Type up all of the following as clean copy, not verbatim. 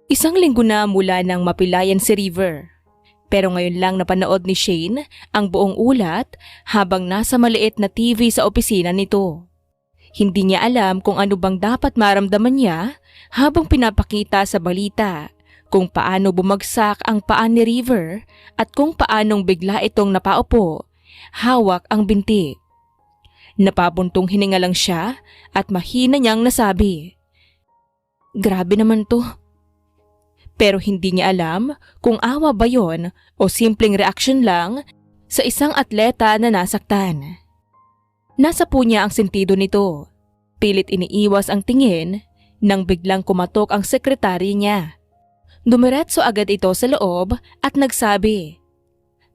Isang linggo na mula nang mapilayan si River. Pero ngayon lang napanood ni Shane ang buong ulat habang nasa maliit na TV sa opisina nito. Hindi niya alam kung ano bang dapat maramdaman niya habang pinapakita sa balita kung paano bumagsak ang paa ni River at kung paanong bigla itong napaupo, hawak ang binti. Napabuntong hininga lang siya at mahina niyang nasabi, "Grabe naman to." Pero hindi niya alam kung awa ba yon o simpleng reaksyon lang sa isang atleta na nasaktan. Nasa po niya ang sentido nito. Pilit iniiwas ang tingin nang biglang kumatok ang sekretary niya. Dumiretso agad ito sa loob at nagsabi,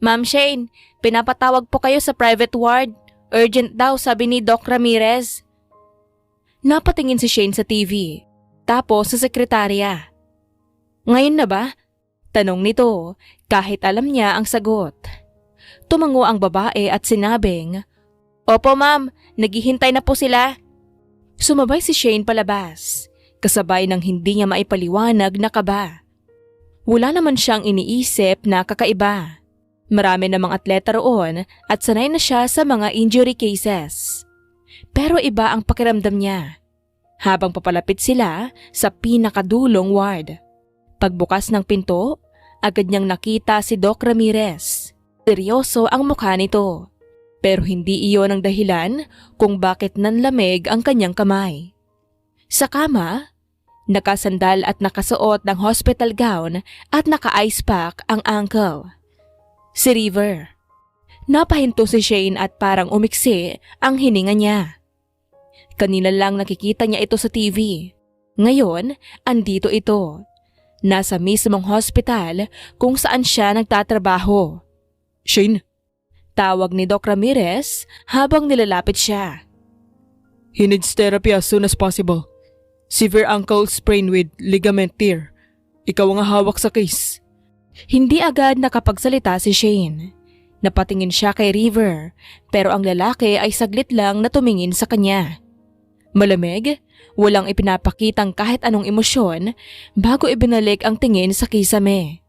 "Ma'am Shane, pinapatawag po kayo sa private ward. Urgent daw, sabi ni Doc Ramirez." Napatingin si Shane sa TV, tapos sa sekretarya. "Ngayon na ba?" tanong nito kahit alam niya ang sagot. Tumango ang babae at sinabing, "Opo ma'am, naghihintay na po sila." Sumabay si Shane palabas, kasabay ng hindi niya maipaliwanag na kaba. Wala naman siyang iniisip na kakaiba. Marami namang atleta roon at sanay na siya sa mga injury cases. Pero iba ang pakiramdam niya habang papalapit sila sa pinakadulong ward. Pagbukas ng pinto, agad niyang nakita si Doc Ramirez. Seryoso ang mukha nito, pero hindi iyon ang dahilan kung bakit nanlamig ang kanyang kamay. Sa kama, nakasandal at nakasuot ng hospital gown at naka-ice pack ang ankle. Si River. Napahinto si Shane at parang umiksi ang hininga niya. Kanina lang nakikita niya ito sa TV. Ngayon, andito ito. Nasa mismong hospital kung saan siya nagtatrabaho. Shane, Tawag ni Doc Ramirez habang nilalapit siya. he needs therapy as soon as possible. Severe ankle sprain with ligament tear. Ikaw ang hawak sa case. Hindi agad nakapagsalita si Shane. Napatingin siya kay River pero ang lalaki ay saglit lang na tumingin sa kanya. Malamig, walang ipinapakitang kahit anong emosyon bago ibinalik ang tingin sa kisame.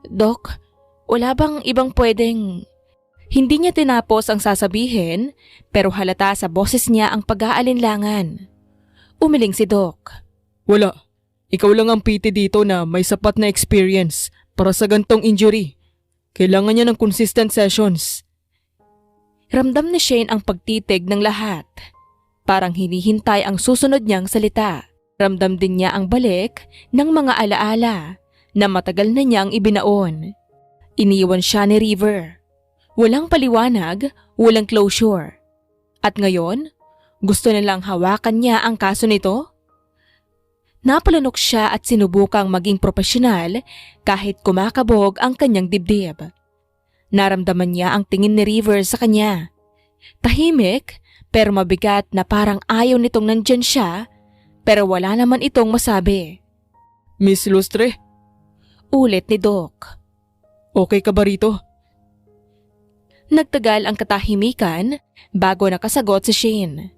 "Doc, wala bang ibang pwedeng..." Hindi niya tinapos ang sasabihin pero halata sa boses niya ang pag-aalinlangan. Umiling si Doc. Wala. Ikaw lang ang PT dito na may sapat na experience para sa gantong injury. Kailangan niya ng consistent sessions. Ramdam ni Shane ang pagtitig ng lahat. Parang hinihintay ang susunod niyang salita. Ramdam din niya ang balik ng mga alaala na matagal na niyang ibinaon. Iniwan siya ni River. Walang paliwanag, walang closure. At ngayon, gusto nilang hawakan niya ang kaso nito? Napalunok siya at sinubukang maging profesional kahit kumakabog ang kanyang dibdib. Naramdaman niya ang tingin ni River sa kanya. Tahimik pero mabigat na parang ayaw nitong nandyan siya pero wala naman itong masabi. Miss Lustre, Ulit ni Doc. okay ka ba rito? Nagtagal ang katahimikan bago nakasagot si Shane.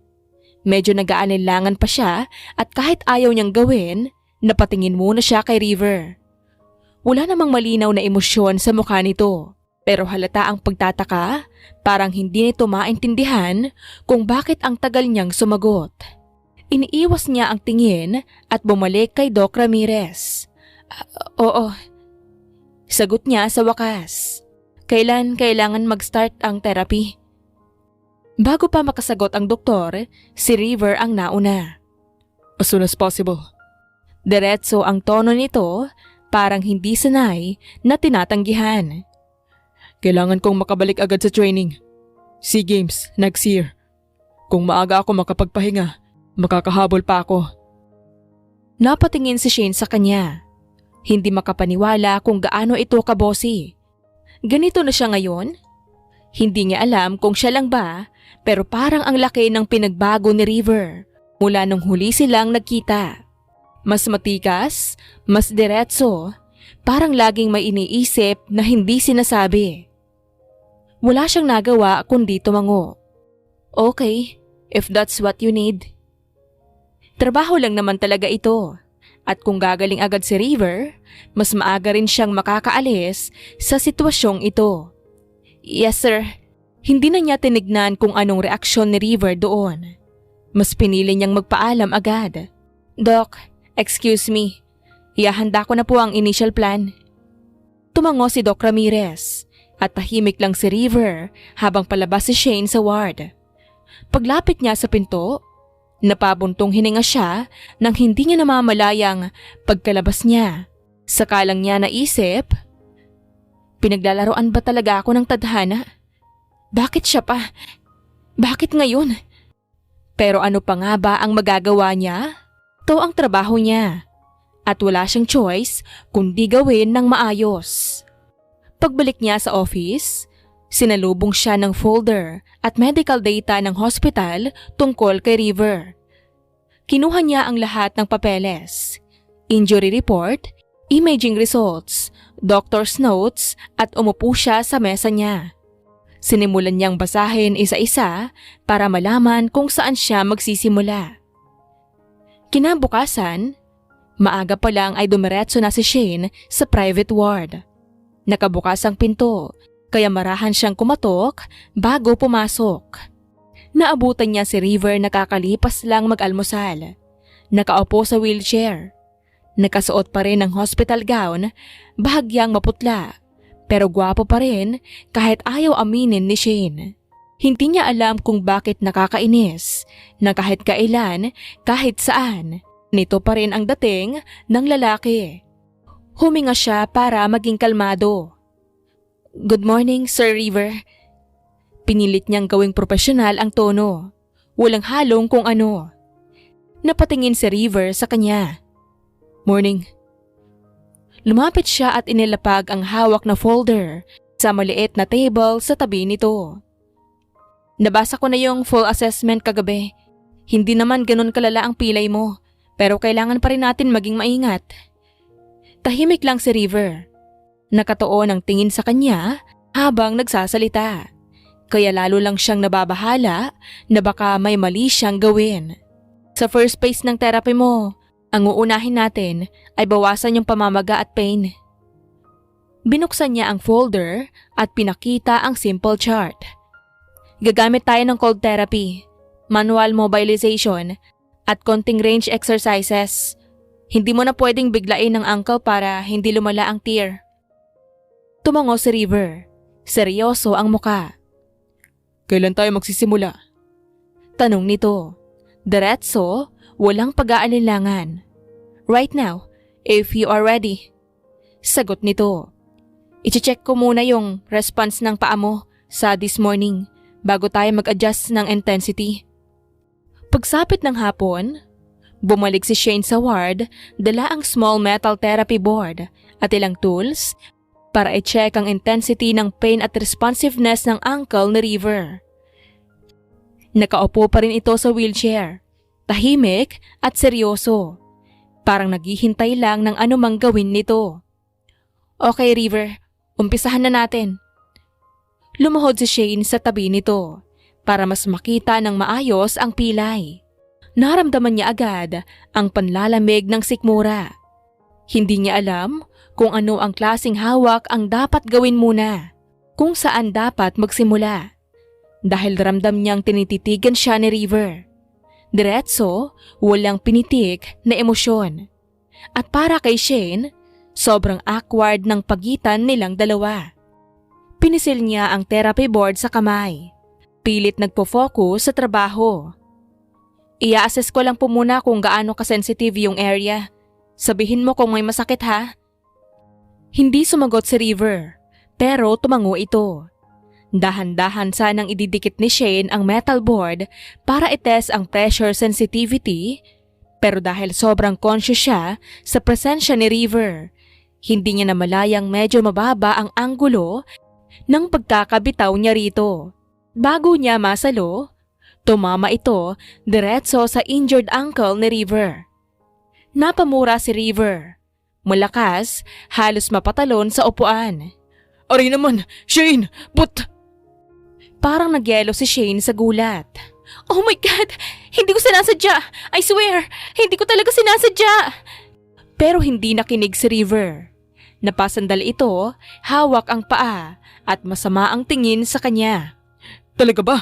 Medyo nag-aalinlangan pa siya at kahit ayaw niyang gawin, napatingin muna siya kay River. Wala namang malinaw na emosyon sa mukha nito pero halata ang pagtataka, parang hindi nito maintindihan kung bakit ang tagal niyang sumagot. Iniiwas niya ang tingin at bumalik kay Doc Ramirez. Oo. Sagot niya sa wakas. Kailan kailangan mag-start ang therapy? Bago pa makasagot ang doktor, si River ang nauna. As soon as possible. Diretso ang tono nito, parang hindi sanay na tinatanggihan. Kailangan kong makabalik agad sa training. SEA Games next year. Kung maaga ako makapagpahinga, makakahabol pa ako. Napatingin si Shane sa kanya. Hindi makapaniwala kung gaano ito kabosi. Ganito na siya ngayon? Hindi niya alam kung siya lang ba, pero parang ang laki ng pinagbago ni River mula nung huli silang nagkita. Mas matikas, mas diretso, parang laging may iniisip na hindi sinasabi. Wala siyang nagawa kundi tumango. Okay, if that's what you need. Trabaho lang naman talaga ito. At kung gagaling agad si River, mas maaga rin siyang makakaalis sa sitwasyong ito. Yes sir, hindi na niya tinignan kung anong reaksyon ni River doon. Mas pinili niyang magpaalam agad. Doc, excuse me, ihahanda ko na po ang initial plan. Tumango si Doc Ramirez at tahimik lang si River habang palabas si Shane sa ward. Paglapit niya sa pinto, napabuntong hininga siya nang hindi niya namamalayang pagkalabas niya. Sakalang niya naisip, pinaglalaroan ba talaga ako ng tadhana? Bakit siya pa? Bakit ngayon? Pero ano pa nga ba ang magagawa niya? Ito ang trabaho niya. At wala siyang choice kundi gawin ng maayos. Pagbalik niya sa office, sinalubong siya ng folder at medical data ng hospital tungkol kay River. Kinuha niya ang lahat ng papeles, injury report, imaging results, doctor's notes at umupo siya sa mesa niya. Sinimulan niyang basahin isa-isa para malaman kung saan siya magsisimula. Kinabukasan, maaga pa lang ay dumiretso na si Shane sa private ward. Nakabukas ang pinto, kaya marahan siyang kumatok bago pumasok. Naabutan niya si River nakakalipas lang mag-almusal. Nakaupo sa wheelchair. Nakasuot pa rin ng hospital gown, bahagyang maputla. Pero gwapo pa rin kahit ayaw aminin ni Shane. Hindi niya alam kung bakit nakakainis na kahit kailan, kahit saan, nito pa rin ang dating ng lalaki. Huminga siya para maging kalmado. Good morning, Sir River. Pinilit niyang gawing profesional ang tono. Walang halong kung ano. Napatingin si River sa kanya. Morning. Lumapit siya at inilapag ang hawak na folder sa maliit na table sa tabi nito. Nabasa ko na yung full assessment kagabi. Hindi naman ganun kalala ang pilay mo, pero kailangan pa rin natin maging maingat. Tahimik lang si River. Nakatuon ang tingin sa kanya habang nagsasalita. Kaya lalo lang siyang nababahala na baka may mali siyang gawin. Sa first phase ng therapy mo, ang uunahin natin ay bawasan yung pamamaga at pain. Binuksan niya ang folder at pinakita ang simple chart. Gagamit tayo ng cold therapy, manual mobilization, at konting range exercises. Hindi mo na pwedeng biglain ang ankle para hindi lumala ang tear. Tumango si River. Seryoso ang muka. Kailan tayo magsisimula? Tanong nito. Diretso, walang pag-aalinlangan. Right now, if you are ready. Sagot nito. I-check ko muna yung response ng paa mo sa this morning bago tayo mag-adjust ng intensity. Pagsapit ng hapon, bumalik si Shane sa ward, dala ang small metal therapy board at ilang tools para i-check ang intensity ng pain at responsiveness ng ankle ni River. Nakaupo pa rin ito sa wheelchair, tahimik at seryoso. Parang naghihintay lang ng anumang gawin nito. Okay River, umpisahan na natin. Lumuhod si Shane sa tabi nito para mas makita ng maayos ang pilay. Naramdaman niya agad ang panlalamig ng sikmura. Hindi niya alam kung ano ang klaseng hawak ang dapat gawin muna, kung saan dapat magsimula. Dahil ramdam niyang tinititigan siya ni River. Diretso, walang pinitik na emosyon. At para kay Shane, sobrang awkward ng pagitan nilang dalawa. Pinisil niya ang therapy board sa kamay. Pilit nagpo-focus sa trabaho. I-assess ko lang po muna kung gaano ka-sensitive yung area. Sabihin mo kung may masakit ha. Hindi sumagot si River, pero tumango ito. Dahan-dahan sanang ididikit ni Shane ang metal board para itest ang pressure sensitivity, pero dahil sobrang conscious siya sa presensya ni River, hindi niya namalayang medyo mababa ang anggulo ng pagkakabitaw niya rito. Bago niya masalo, tumama ito diretso sa injured ankle ni River. Napamura si River. Malakas, halos mapatalon sa upuan. Aray naman, Shane, but... Parang nagyelo si Shane sa gulat. Oh my God! Hindi ko sinasadya! I swear! Hindi ko talaga sinasadya! Pero hindi nakinig si River. Napasandal ito, hawak ang paa at masama ang tingin sa kanya. Talaga ba?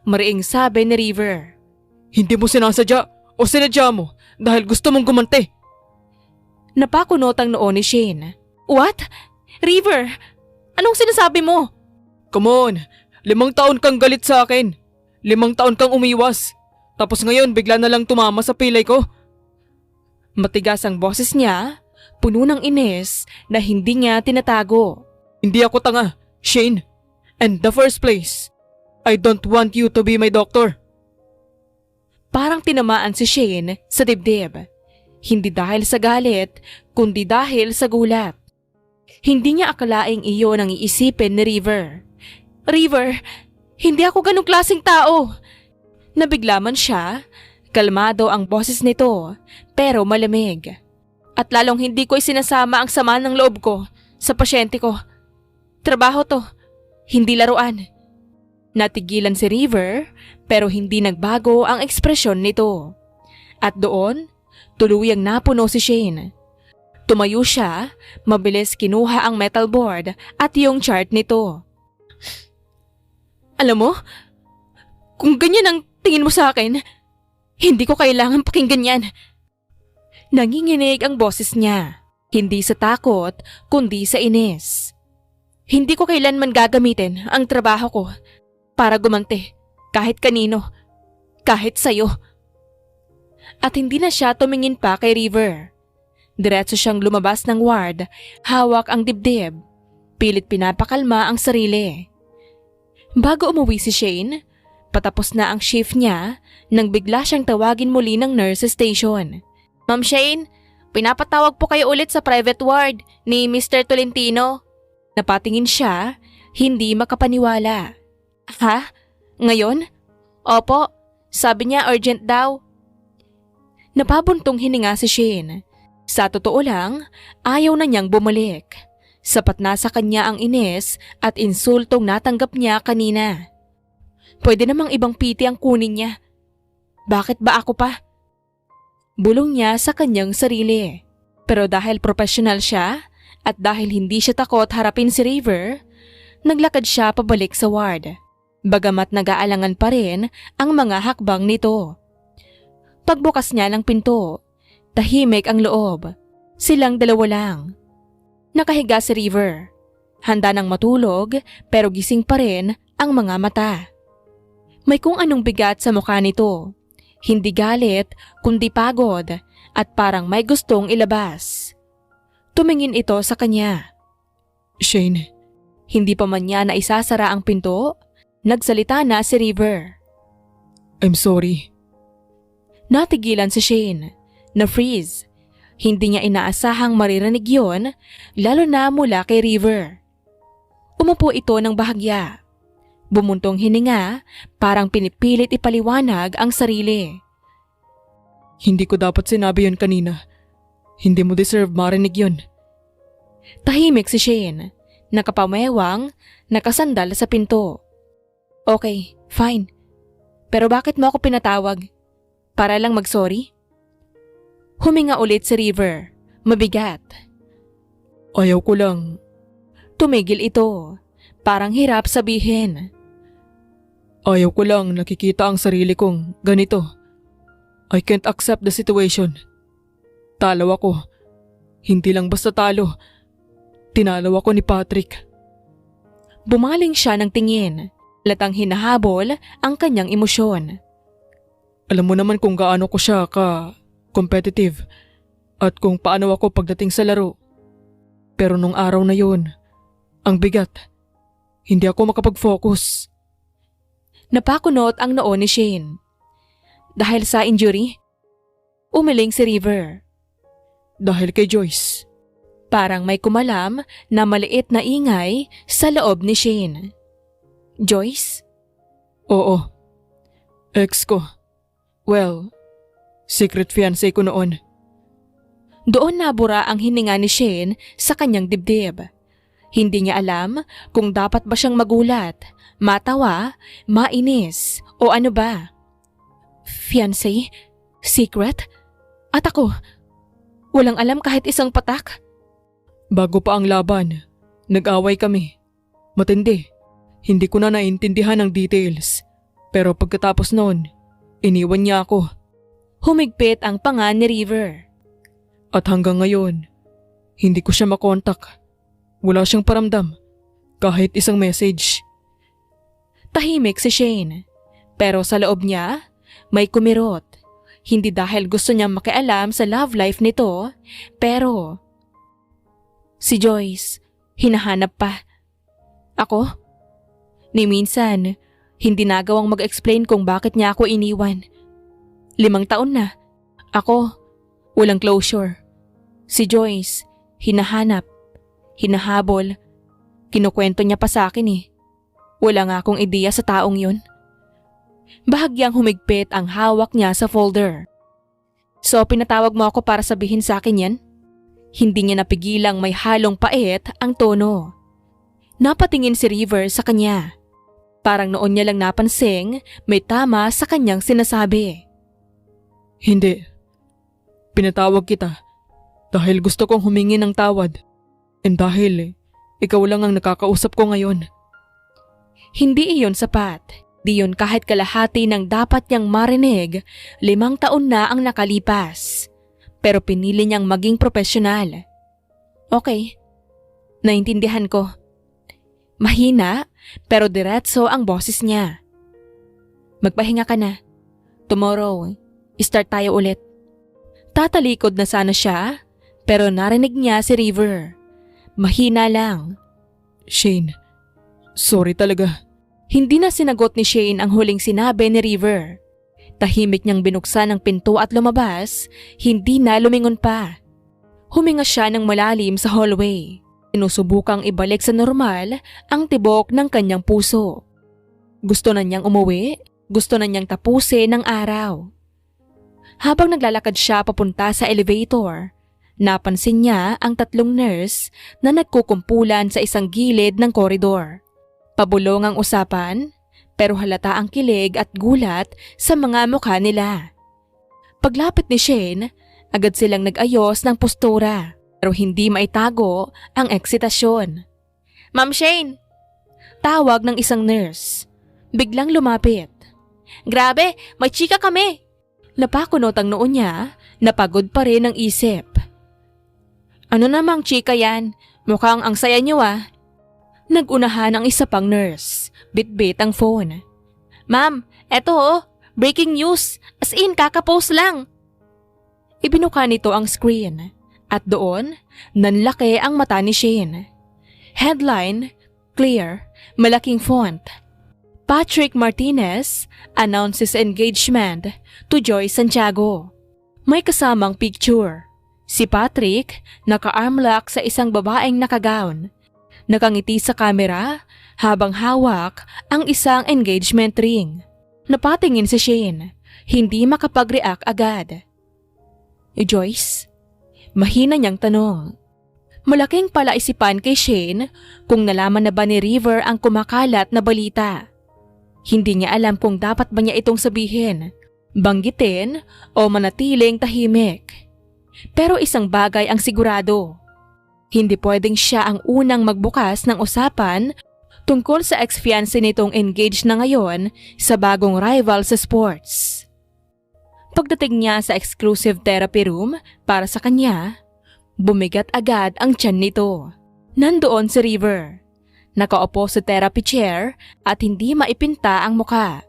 Mariing sabi ni River. Hindi mo sinasadya o sinadya mo dahil gusto mong gumante? Napakunot ang noo ni Shane. What? River, anong sinasabi mo? Come on, 5 taon kang galit sa akin. 5 taon kang umiwas. Tapos ngayon bigla na lang tumama sa pilay ko. Matigas ang boses niya, puno ng inis na hindi niya tinatago. Hindi ako tanga, Shane. And the first place, I don't want you to be my doctor. Parang tinamaan si Shane sa dibdib. Hindi dahil sa galit, kundi dahil sa gulat. Hindi niya akalaing iyon ang iisipin ni River. River, hindi ako ganong klaseng tao. Nabigla man siya, kalmado ang boses nito, pero malamig. At lalong hindi ko isinasama ang sama ng loob ko sa pasyente ko. Trabaho to, hindi laruan. Natigilan si River, pero hindi nagbago ang ekspresyon nito. At doon, tuluyang napuno si Shane. Tumayo siya, mabilis kinuha ang metal board at yung chart nito. Alam mo, kung ganyan ang tingin mo sa akin, hindi ko kailangan pakinggan yan. Nanginginig ang boses niya, hindi sa takot, kundi sa inis. Hindi ko kailanman gagamitin ang trabaho ko para gumante kahit kanino, kahit sayo. At hindi na siya tumingin pa kay River. Diretso siyang lumabas ng ward, hawak ang dibdib, pilit pinapakalma ang sarili. Bago umuwi si Shane, patapos na ang shift niya nang bigla siyang tawagin muli ng nurse station. Ma'am Shane, pinapatawag po kayo ulit sa private ward ni Mr. Tolentino. Napatingin siya, hindi makapaniwala. Ha? Ngayon? Opo, sabi niya urgent daw. Napabuntong hininga si Shane. Sa totoo lang, ayaw na niyang bumalik. Sapat na sa kanya ang inis at insultong natanggap niya kanina. Pwede namang ibang piti ang kunin niya. Bakit ba ako pa? Bulong niya sa kanyang sarili. Pero dahil professional siya at dahil hindi siya takot harapin si River, naglakad siya pabalik sa ward. Bagamat nag-aalangan pa rin ang mga hakbang nito. Pagbukas niya ng pinto, tahimik ang loob. Silang dalawa lang. Nakahiga si River. Handa nang matulog pero gising pa rin ang mga mata. May kung anong bigat sa mukha nito. Hindi galit kundi pagod at parang may gustong ilabas. Tumingin ito sa kanya. Shane. Hindi pa man niya naisasara ang pinto, nagsalita na si River. I'm sorry. Natigilan si Shane. Na-freeze. Hindi niya inaasahang maririnig yon, lalo na mula kay River. Umupo ito ng bahagya. Bumuntong hininga, parang pinipilit ipaliwanag ang sarili. Hindi ko dapat sinabi yon kanina. Hindi mo deserve marinig yon. Tahimik si Shane, nakapamewang, nakasandal sa pinto. Okay, fine. Pero bakit mo ako pinatawag? Para lang mag-sorry? Huminga ulit si River, mabigat. Ayaw ko lang. Tumigil ito, parang hirap sabihin. Ayaw ko lang nakikita ang sarili kong ganito. I can't accept the situation. Talo ako. Hindi lang basta talo. Tinalo ako ni Patrick. Bumaling siya ng tingin, latang hinahabol ang kanyang emosyon. Alam mo naman kung gaano ko siya competitive at kung paano ako pagdating sa laro. Pero nung araw na yun, ang bigat. Hindi ako makapag-focus. Napakunot ang noo ni Shane. Dahil sa injury? Umiling si River. Dahil kay Joyce. Parang may kumalam na maliit na ingay sa loob ni Shane. Joyce? Oo. Ex ko. Well, secret fiancé ko noon. Doon nabura ang hininga ni Shane sa kanyang dibdib. Hindi niya alam kung dapat ba siyang magulat, matawa, mainis o ano ba. Fiancé? Secret? At ako? Walang alam kahit isang patak. Bago pa ang laban, nag-away kami. Matindi. Hindi ko na naintindihan ang details. Pero pagkatapos noon, iniwan niya ako. Humigpit ang panga ni River. At hanggang ngayon, hindi ko siya makontak. Wala siyang paramdam. Kahit isang message. Tahimik si Shane. Pero sa loob niya, may kumirot. Hindi dahil gusto niyang makialam sa love life nito, pero si Joyce, hinahanap pa. Ako? Ni minsan, hindi nagawang mag-explain kung bakit niya ako iniwan. 5 taon na. Ako, walang closure. Si Joyce, hinahanap, hinahabol. Kinukwento niya pa sa akin eh. Wala nga akong ideya sa taong yun. Bahagyang humigpit ang hawak niya sa folder. So pinatawag mo ako para sabihin sa akin yan? Hindi niya napigilang may halong pait ang tono. Napatingin si River sa kanya. Parang noon niya lang napansing may tama sa kanyang sinasabi. Hindi. Pinatawag kita dahil gusto kong humingi ng tawad. And dahil ikaw lang ang nakakausap ko ngayon. Hindi iyon sapat. Di yun kahit kalahati ng dapat niyang marinig. 5 taon na ang nakalipas. Pero pinili niyang maging profesional. Okay. Naintindihan ko. Mahina, pero diretso ang boses niya. Magpahinga ka na. Tomorrow, start tayo ulit. Tatalikod na sana siya, pero narinig niya si River. Mahina lang. Shane, sorry talaga. Hindi na sinagot ni Shane ang huling sinabi ni River. Tahimik niyang binuksan ang pinto at lumabas, hindi na lumingon pa. Huminga siya ng malalim sa hallway. Sinusubukang ibalik sa normal ang tibok ng kanyang puso. Gusto na niyang umuwi, gusto na niyang tapusin ang araw. Habang naglalakad siya papunta sa elevator, napansin niya ang 3 nurse na nagkukumpulan sa isang gilid ng koridor. Pabulong ang usapan, pero halata ang kilig at gulat sa mga mukha nila. Paglapit ni Shane, agad silang nag-ayos ng postura. Pero hindi maitago ang eksitasyon. Ma'am Shane! Tawag ng isang nurse. Biglang lumapit. Grabe, may chika kami! Napakunot ang noo niya, napagod pa rin ang isip. Ano namang chika yan? Mukhang ang saya niyo ah. Nagunahan ang isa pang nurse. Bit-bit ang phone. Ma'am, eto oh, breaking news. As in, kakapost lang. Ibinuka nito ang screen. At doon, nanlaki ang mata ni Shane. Headline, clear, malaking font. Patrick Martinez announces engagement to Joyce Santiago. May kasamang picture. Si Patrick naka-armlock sa isang babaeng nakagown. Nakangiti sa kamera habang hawak ang isang engagement ring. Napatingin si Shane, hindi makapag-react agad. Joyce? Mahina niyang tanong. Malaking palaisipan kay Shane kung nalaman na ba ni River ang kumakalat na balita. Hindi niya alam kung dapat ba niya itong sabihin, banggitin o manatiling tahimik. Pero isang bagay ang sigurado. Hindi pwedeng siya ang unang magbukas ng usapan tungkol sa ex-fiancé nitong engaged na ngayon sa bagong rival sa sports. Pagdating niya sa exclusive therapy room para sa kanya, bumigat agad ang tiyan nito. Nandoon si River. Nakaupo sa therapy chair at hindi maipinta ang muka.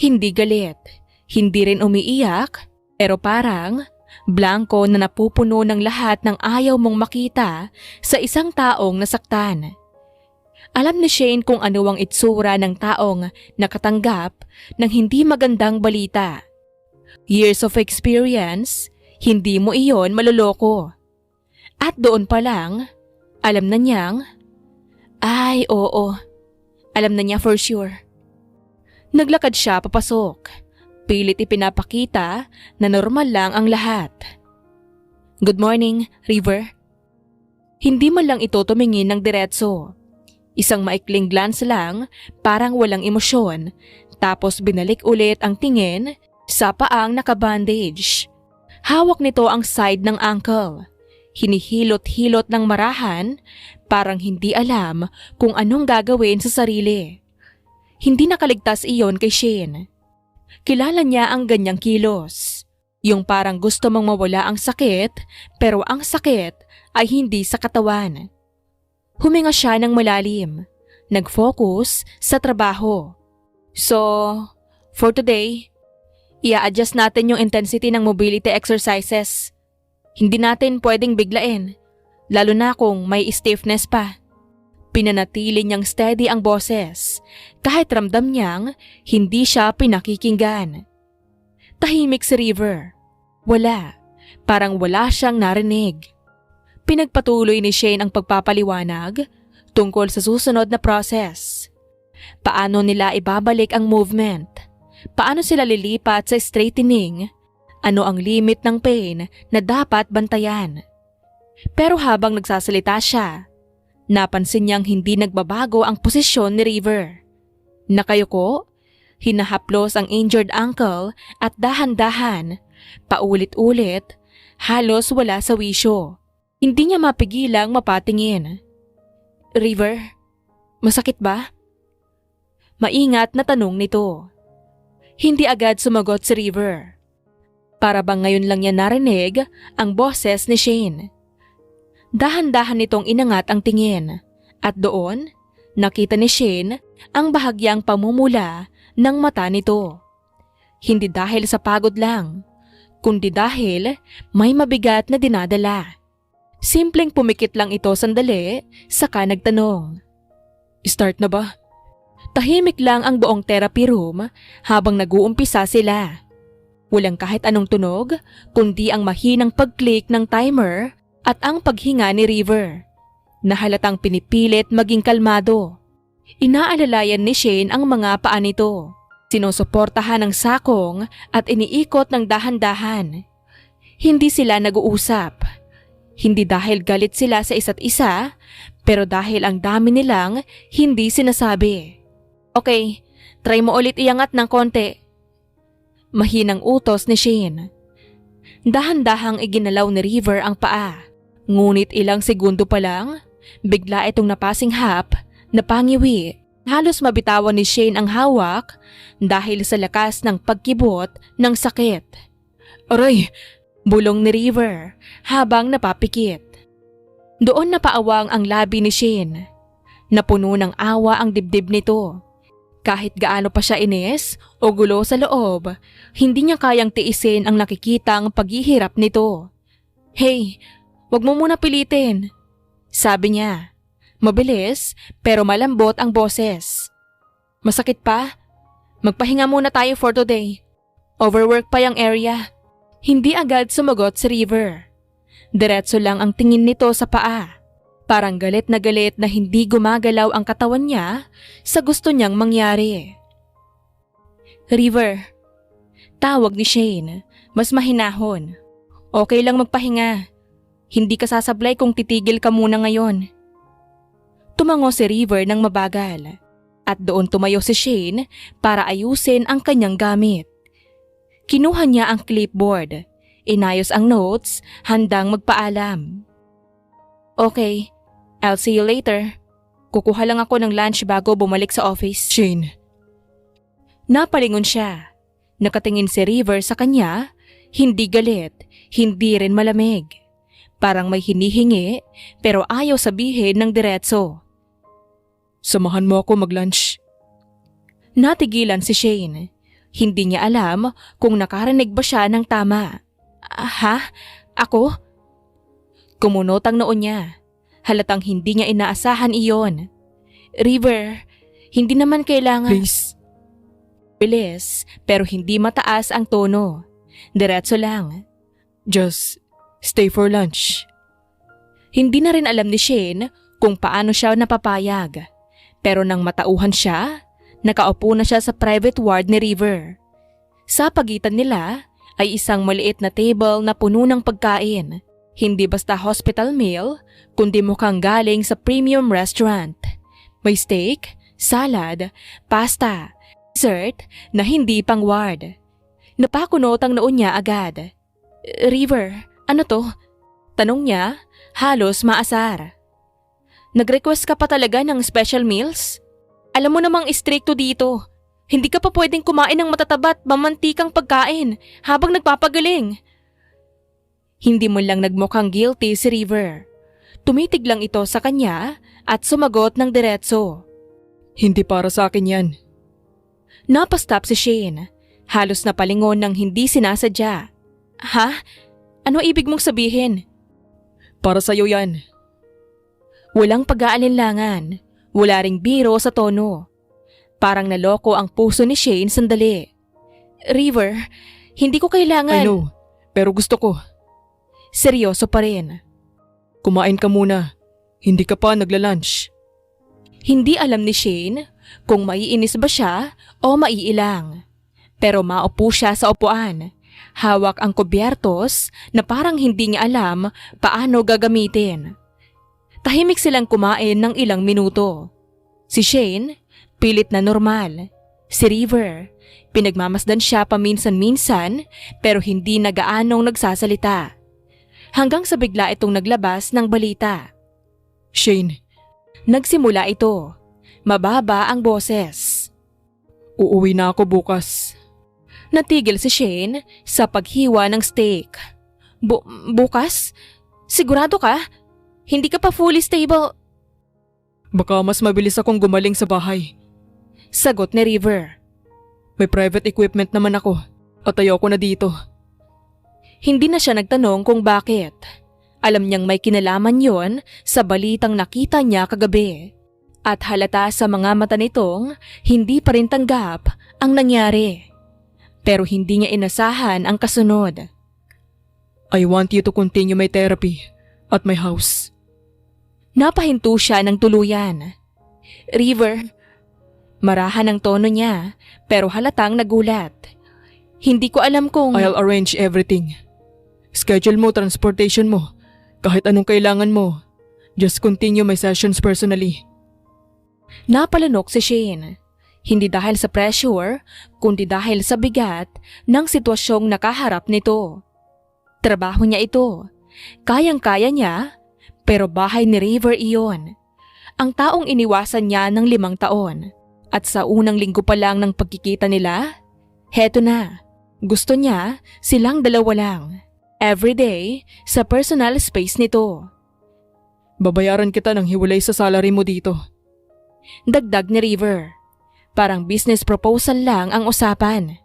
Hindi galit, hindi rin umiiyak, pero parang blanko na napupuno ng lahat ng ayaw mong makita sa isang taong nasaktan. Alam ni Shane kung ano ang itsura ng taong nakatanggap ng hindi magandang balita. Years of experience, hindi mo iyon maluloko. At doon pa lang, alam na niyang, ay oo, alam na niya for sure. Naglakad siya papasok. Pilit ipinapakita na normal lang ang lahat. Good morning, River. Hindi man lang ito tumingin ng diretso. Isang maikling glance lang, parang walang emosyon, tapos binalik ulit ang tingin sa paang nakabandage. Hawak nito ang side ng ankle. Hinihilot-hilot ng marahan, parang hindi alam kung anong gagawin sa sarili. Hindi nakaligtas iyon kay Shane. Kilala niya ang ganyang kilos. Yung parang gusto mong mawala ang sakit, pero ang sakit ay hindi sa katawan. Huminga siya ng malalim. Nag-focus sa trabaho. So, for today, i-adjust natin yung intensity ng mobility exercises. Hindi natin pwedeng biglain, lalo na kung may stiffness pa. Pinanatili niyang steady ang boses, kahit ramdam niyang hindi siya pinakikinggan. Tahimik si River. Wala, parang wala siyang narinig. Pinagpatuloy ni Shane ang pagpapaliwanag tungkol sa susunod na process. Paano nila ibabalik ang movement? Paano sila lilipat sa straightening? Ano ang limit ng pain na dapat bantayan? Pero habang nagsasalita siya, napansin niyang hindi nagbabago ang posisyon ni River. Nakayuko, hinahaplos ang injured ankle at dahan-dahan, paulit-ulit, halos wala sa wisyo. Hindi niya mapigilang mapatingin. River, masakit ba? Maingat na tanong nito. Hindi agad sumagot si River. Para bang ngayon lang niya narinig ang boses ni Shane. Dahan-dahan nitong inangat ang tingin at doon nakita ni Shane ang bahagyang pamumula ng mata nito. Hindi dahil sa pagod lang, kundi dahil may mabigat na dinadala. Simpleng pumikit lang ito sandali, saka nagtanong. Start na ba? Tahimik lang ang buong therapy room habang nag-uumpisa sila. Walang kahit anong tunog, kundi ang mahinang pag-click ng timer at ang paghinga ni River, na halatang pinipilit maging kalmado. Inaalalayan ni Shane ang mga paa nito. Sinusuportahan ng sakong at iniikot ng dahan-dahan. Hindi sila nag-uusap. Hindi dahil galit sila sa isa't isa, pero dahil ang dami nilang hindi sinasabi. Okay, try mo ulit iangat ng konti. Mahinang utos ni Shane. Dahan-dahang iginalaw ni River ang paa. Ngunit ilang segundo pa lang, bigla itong napasinghap, napangiwi. Halos mabitawan ni Shane ang hawak dahil sa lakas ng pagkibot ng sakit. Aray! Bulong ni River habang napapikit. Doon napaawang ang labi ni Shane. Napuno ng awa ang dibdib nito. Kahit gaano pa siya inis o gulo sa loob, hindi niya kayang tiisin ang nakikitang paghihirap nito. Hey, wag mo muna pilitin, sabi niya. Mabilis pero malambot ang boses. Masakit pa? Magpahinga muna tayo for today. Overwork pa yung area. Hindi agad sumagot si River. Diretso lang ang tingin nito sa paa. Parang galit na hindi gumagalaw ang katawan niya sa gusto niyang mangyari. River, tawag ni Shane, mas mahinahon. Okay lang magpahinga. Hindi ka sasablay kung titigil ka muna ngayon. Tumango si River ng mabagal at doon tumayo si Shane para ayusin ang kanyang gamit. Kinuha niya ang clipboard, inayos ang notes, handang magpaalam. Okay, I'll see you later. Kukuha lang ako ng lunch bago bumalik sa office. Shane. Napalingon siya. Nakatingin si River sa kanya, hindi galit, hindi rin malamig. Parang may hinihingi pero ayaw sabihin ng diretso. Samahan mo ako mag-lunch. Natigilan si Shane. Hindi niya alam kung nakarinig ba siya ng tama. Ha? Ako? Kumunot ang noo niya. Halatang hindi niya inaasahan iyon. River, hindi naman kailangan. Please. Bilis, pero hindi mataas ang tono. Diretso lang. Just stay for lunch. Hindi na rin alam ni Shane kung paano siya napapayag. Pero nang matauhan siya, nakaupo na siya sa private ward ni River. Sa pagitan nila ay isang maliit na table na puno ng pagkain. Hindi basta hospital meal, kundi mukhang galing sa premium restaurant. May steak, salad, pasta, dessert na hindi pang ward. Napakunot ang noo niya agad. River, ano to? Tanong niya, halos maasar. Nag-request ka pa talaga ng special meals? Alam mo namang istrikto dito. Hindi ka pa pwedeng kumain ng matatabat, mamantikang pagkain habang nagpapagaling. Hindi mo lang nagmukhang guilty si River. Tumitig lang ito sa kanya at sumagot ng diretso. Hindi para sa akin yan. Napastop si Shane. Halos napalingon ng hindi sinasadya. Ha? Ano ibig mong sabihin? Para sa'yo yan. Walang pag-aalinlangan. Wala ring biro sa tono. Parang naloko ang puso ni Shane sandali. River, hindi ko kailangan… I know, pero gusto ko. Seryoso pa rin. Kumain ka muna. Hindi ka pa nagla-lunch. Hindi alam ni Shane kung maiinis ba siya o maiilang. Pero maupo siya sa upuan. Hawak ang kubyertos na parang hindi niya alam paano gagamitin. Tahimik silang kumain ng ilang minuto. Si Shane, pilit na normal. Si River, pinagmamasdan siya paminsan-minsan pero hindi na gaanong nagsasalita. Hanggang sa bigla itong naglabas ng balita. Shane, Nagsimula ito. Mababa ang boses. uuwi na ako bukas. Natigil si Shane sa paghiwa ng steak. Bukas? Sigurado ka? Hindi ka pa fully stable? Baka mas mabilis akong gumaling sa bahay. Sagot ni River. May private equipment naman ako at ayoko na dito. Hindi na siya nagtanong kung bakit. Alam niyang may kinalaman yon sa balitang nakita niya kagabi. At halata sa mga mata nitong hindi pa rin tanggap ang nangyari. Pero hindi niya inasahan ang kasunod. I want you to continue my therapy at my house. Napahinto siya ng tuluyan. River, marahan ang tono niya pero halatang nagulat. Hindi ko alam kung… I'll arrange everything. Schedule mo transportation mo. Kahit anong kailangan mo. Just continue my sessions personally. Napalunok si Shane. Hindi dahil sa pressure, kundi dahil sa bigat ng sitwasyong nakaharap nito. Trabaho niya ito. Kayang-kaya niya, pero bahay ni River iyon. Ang taong iniwasan niya ng 5 taon. At sa unang linggo pa lang ng pagkikita nila, heto na. Gusto niya silang dalawa lang. Everyday sa personal space nito. Babayaran kita ng hiwalay sa salary mo dito. Dagdag ni River. Parang business proposal lang ang usapan.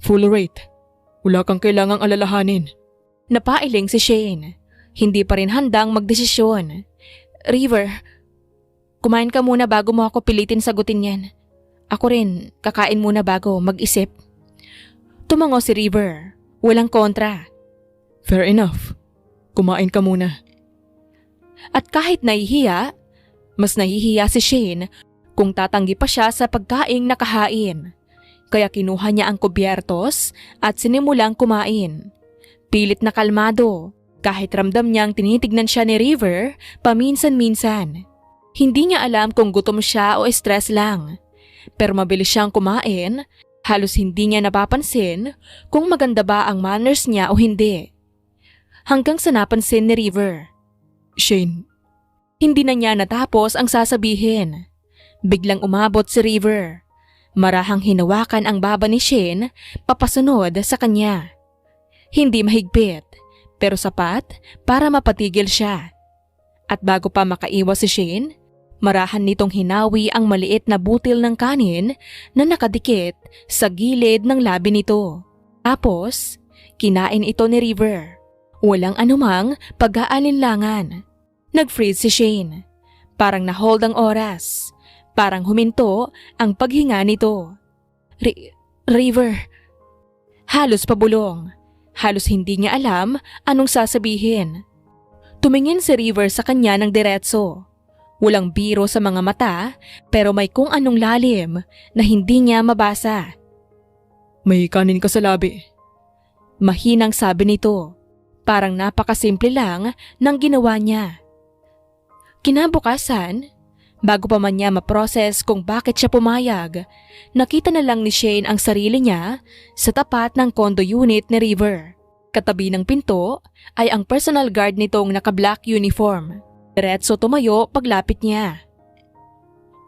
Full rate. Wala kang kailangang alalahanin. Napailing si Shane. Hindi pa rin handang magdesisyon. River, kumain ka muna bago mo ako pilitin sagutin yan. Ako rin, kakain muna bago mag-isip. Tumango si River. Walang kontra. Fair enough. Kumain ka muna. At kahit nahihiya, mas nahihiya si Shane kung tatanggi pa siya sa pagkaing nakahain. Kaya kinuha niya ang kubyertos at sinimulang kumain. Pilit na kalmado, kahit ramdam niyang tinitignan siya ni River paminsan-minsan. Hindi niya alam kung gutom siya o stress lang. Pero mabilis siyang kumain, halos hindi niya napapansin kung maganda ba ang manners niya o hindi. Hanggang sa napansin ni River. Shane, Hindi na niya natapos ang sasabihin. Biglang umabot si River. Marahang hinawakan ang baba ni Shane papasunod sa kanya. Hindi mahigpit, pero sapat para mapatigil siya. At bago pa makaiwas si Shane, marahan nitong hinawi ang maliit na butil ng kanin na nakadikit sa gilid ng labi nito. Tapos, kinain ito ni River. Walang anumang pag-aalinlangan. Nag-freeze si Shane. Parang na-hold ang oras. Parang huminto ang paghinga nito. River. Halos pabulong. Halos hindi niya alam anong sasabihin. Tumingin si River sa kanya ng diretso. Walang biro sa mga mata pero may kung anong lalim na hindi niya mabasa. may kanin ka sa labi. Mahinang sabi nito. Parang napakasimple lang ng ginawa niya. Kinabukasan, bago pa man niya maproses kung bakit siya pumayag, nakita na lang ni Shane ang sarili niya sa tapat ng condo unit ni River. Katabi ng pinto ay ang personal guard nitong naka-black uniform. Diretso tumayo paglapit niya.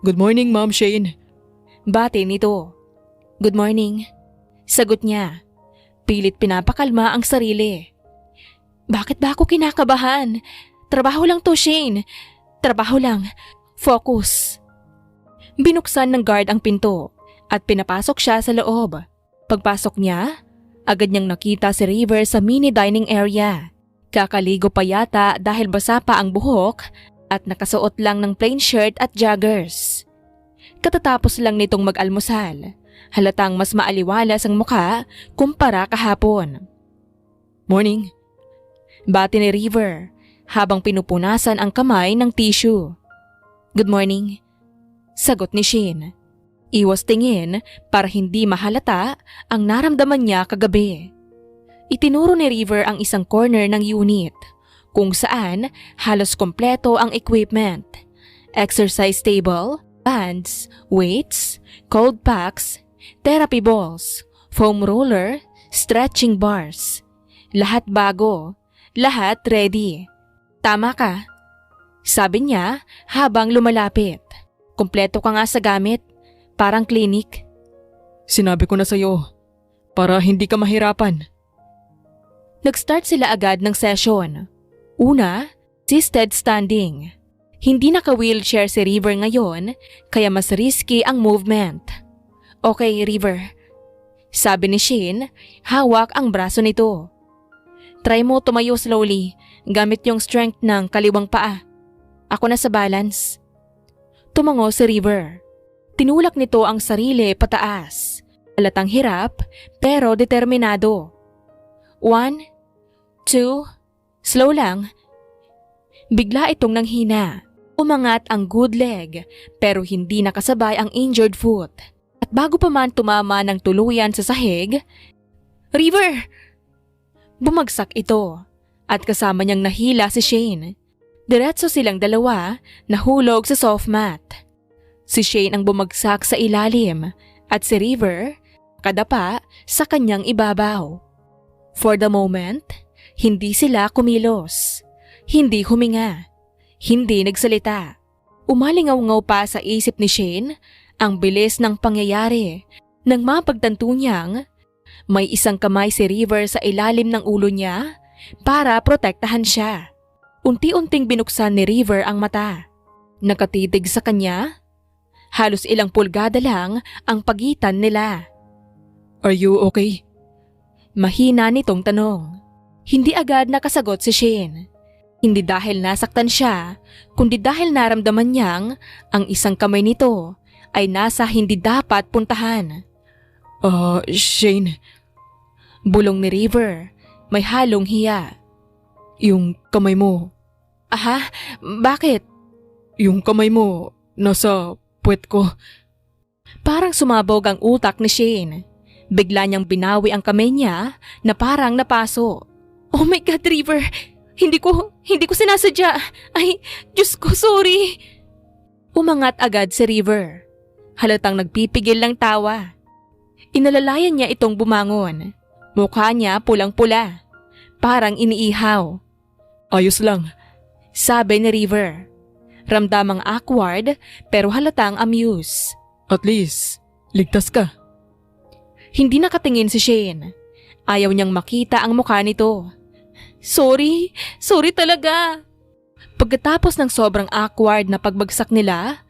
Good morning, Ma'am Shane. Bati nito. Good morning. Sagot niya. Pilit pinapakalma ang sarili. Bakit ba ako kinakabahan? Trabaho lang to, Shane. Trabaho lang. Focus. Binuksan ng guard ang pinto at pinapasok siya sa loob. Pagpasok niya, agad niyang nakita si River sa mini dining area. Kakaligo pa yata dahil basa pa ang buhok at nakasuot lang ng plain shirt at joggers. Katatapos lang nitong mag-almusal. Halatang mas maaliwalas ang mukha kumpara kahapon. Morning. Bati ni River habang pinupunasan ang kamay ng tissue. Good morning. Sagot ni Shane. Iwas tingin para hindi mahalata ang naramdaman niya kagabi. Itinuro ni River ang isang corner ng unit kung saan halos kompleto ang equipment. Exercise table, bands, weights, cold packs, therapy balls, foam roller, stretching bars. Lahat bago, lahat ready. Tama ka, sabi niya habang lumalapit. Kompleto ka nga sa gamit, parang clinic. Sinabi ko na sa'yo, para hindi ka mahirapan. Nag-start sila agad ng session. Una, assisted standing. Hindi naka-wheelchair si River ngayon, kaya mas risky ang movement. Okay, River. Sabi ni Shane, hawak ang braso nito. Try mo tumayo slowly, gamit yung strength ng kaliwang paa. Ako na sa balance. Tumango si River. Tinulak nito ang sarili pataas. Halatang hirap, pero determinado. 1, 2, slow lang. Bigla itong nanghina. Umangat ang good leg, pero hindi nakasabay ang injured foot. At bago pa man tumama ng tuluyan sa sahig, River! Bumagsak ito at kasama niyang nahila si Shane. Diretso silang dalawa nahulog sa soft mat. Si Shane ang bumagsak sa ilalim at si River kadapa sa kanyang ibabaw. For the moment, hindi sila kumilos, hindi huminga, hindi nagsalita. Umalingaw-ngaw pa sa isip ni Shane ang bilis ng pangyayari nang mapagtanto niyang may isang kamay si River sa ilalim ng ulo niya para protektahan siya. Unti-unting binuksan ni River ang mata. Nakatitig sa kanya. Halos ilang pulgada lang ang pagitan nila. Are you okay? Mahina nitong tanong. Hindi agad nakasagot si Shane. Hindi dahil nasaktan siya, kundi dahil naramdaman niyang ang isang kamay nito ay nasa hindi dapat puntahan. Shane. Bulong ni River, may halong hiya. Yung kamay mo. Aha, bakit? Yung kamay mo nasa puwet ko. Parang sumabog ang utak ni Shane. Bigla niyang binawi ang kamay niya na parang napaso. Oh my God, River! Hindi ko sinasadya. Ay, Diyos ko, sorry. Umangat agad si River. Halatang nagpipigil ng tawa. Inalalayan niya itong bumangon. Mukha niya pulang-pula. Parang iniihaw. Ayos lang. Sabi ni River. Ramdamang awkward pero halatang amuse. At least, ligtas ka. Hindi nakatingin si Shane. Ayaw niyang makita ang mukha nito. Sorry talaga. Pagkatapos ng sobrang awkward na pagbagsak nila,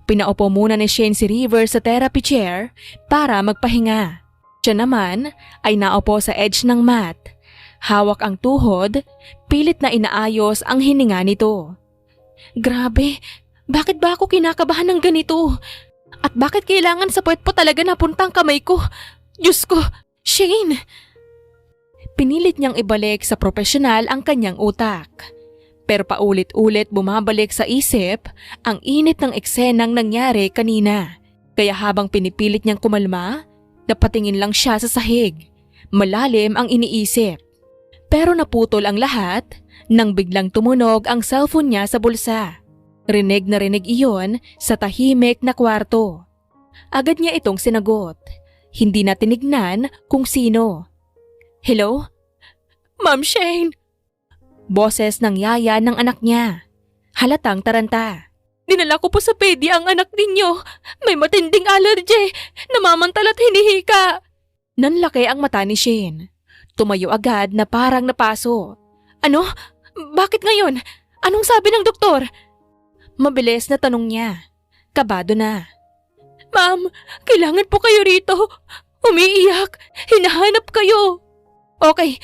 pinaupo muna ni Shane si River sa therapy chair para magpahinga. Siya naman ay naupo sa edge ng mat. Hawak ang tuhod, pilit na inaayos ang hininga nito. Grabe, bakit ba ako kinakabahan ng ganito? At bakit kailangan sa puwet pa talaga napuntang kamay ko? Diyos ko, Shane! Pinilit niyang ibalik sa profesional ang kanyang utak. Pero paulit-ulit bumabalik sa isip ang init ng eksenang nangyari kanina. Kaya habang pinipilit niyang kumalma, napatingin lang siya sa sahig. Malalim ang iniisip. Pero naputol ang lahat nang biglang tumunog ang cellphone niya sa bulsa. Rinig na rinig iyon sa tahimik na kwarto. Agad niya itong sinagot. Hindi na tinignan kung sino. Hello? Ma'am Shane! Boses ng yaya ng anak niya. Halatang taranta. Dinala ko po sa pedia ang anak ninyo. May matinding allergy. Namamantala at hinihika. Nanlaki ang mata ni Shane. Tumayo agad na parang napaso. Ano? Bakit ngayon? Anong sabi ng doktor? Mabilis na tanong niya. Kabado na. Ma'am, kailangan po kayo rito. Umiiyak. Hinahanap kayo. Okay.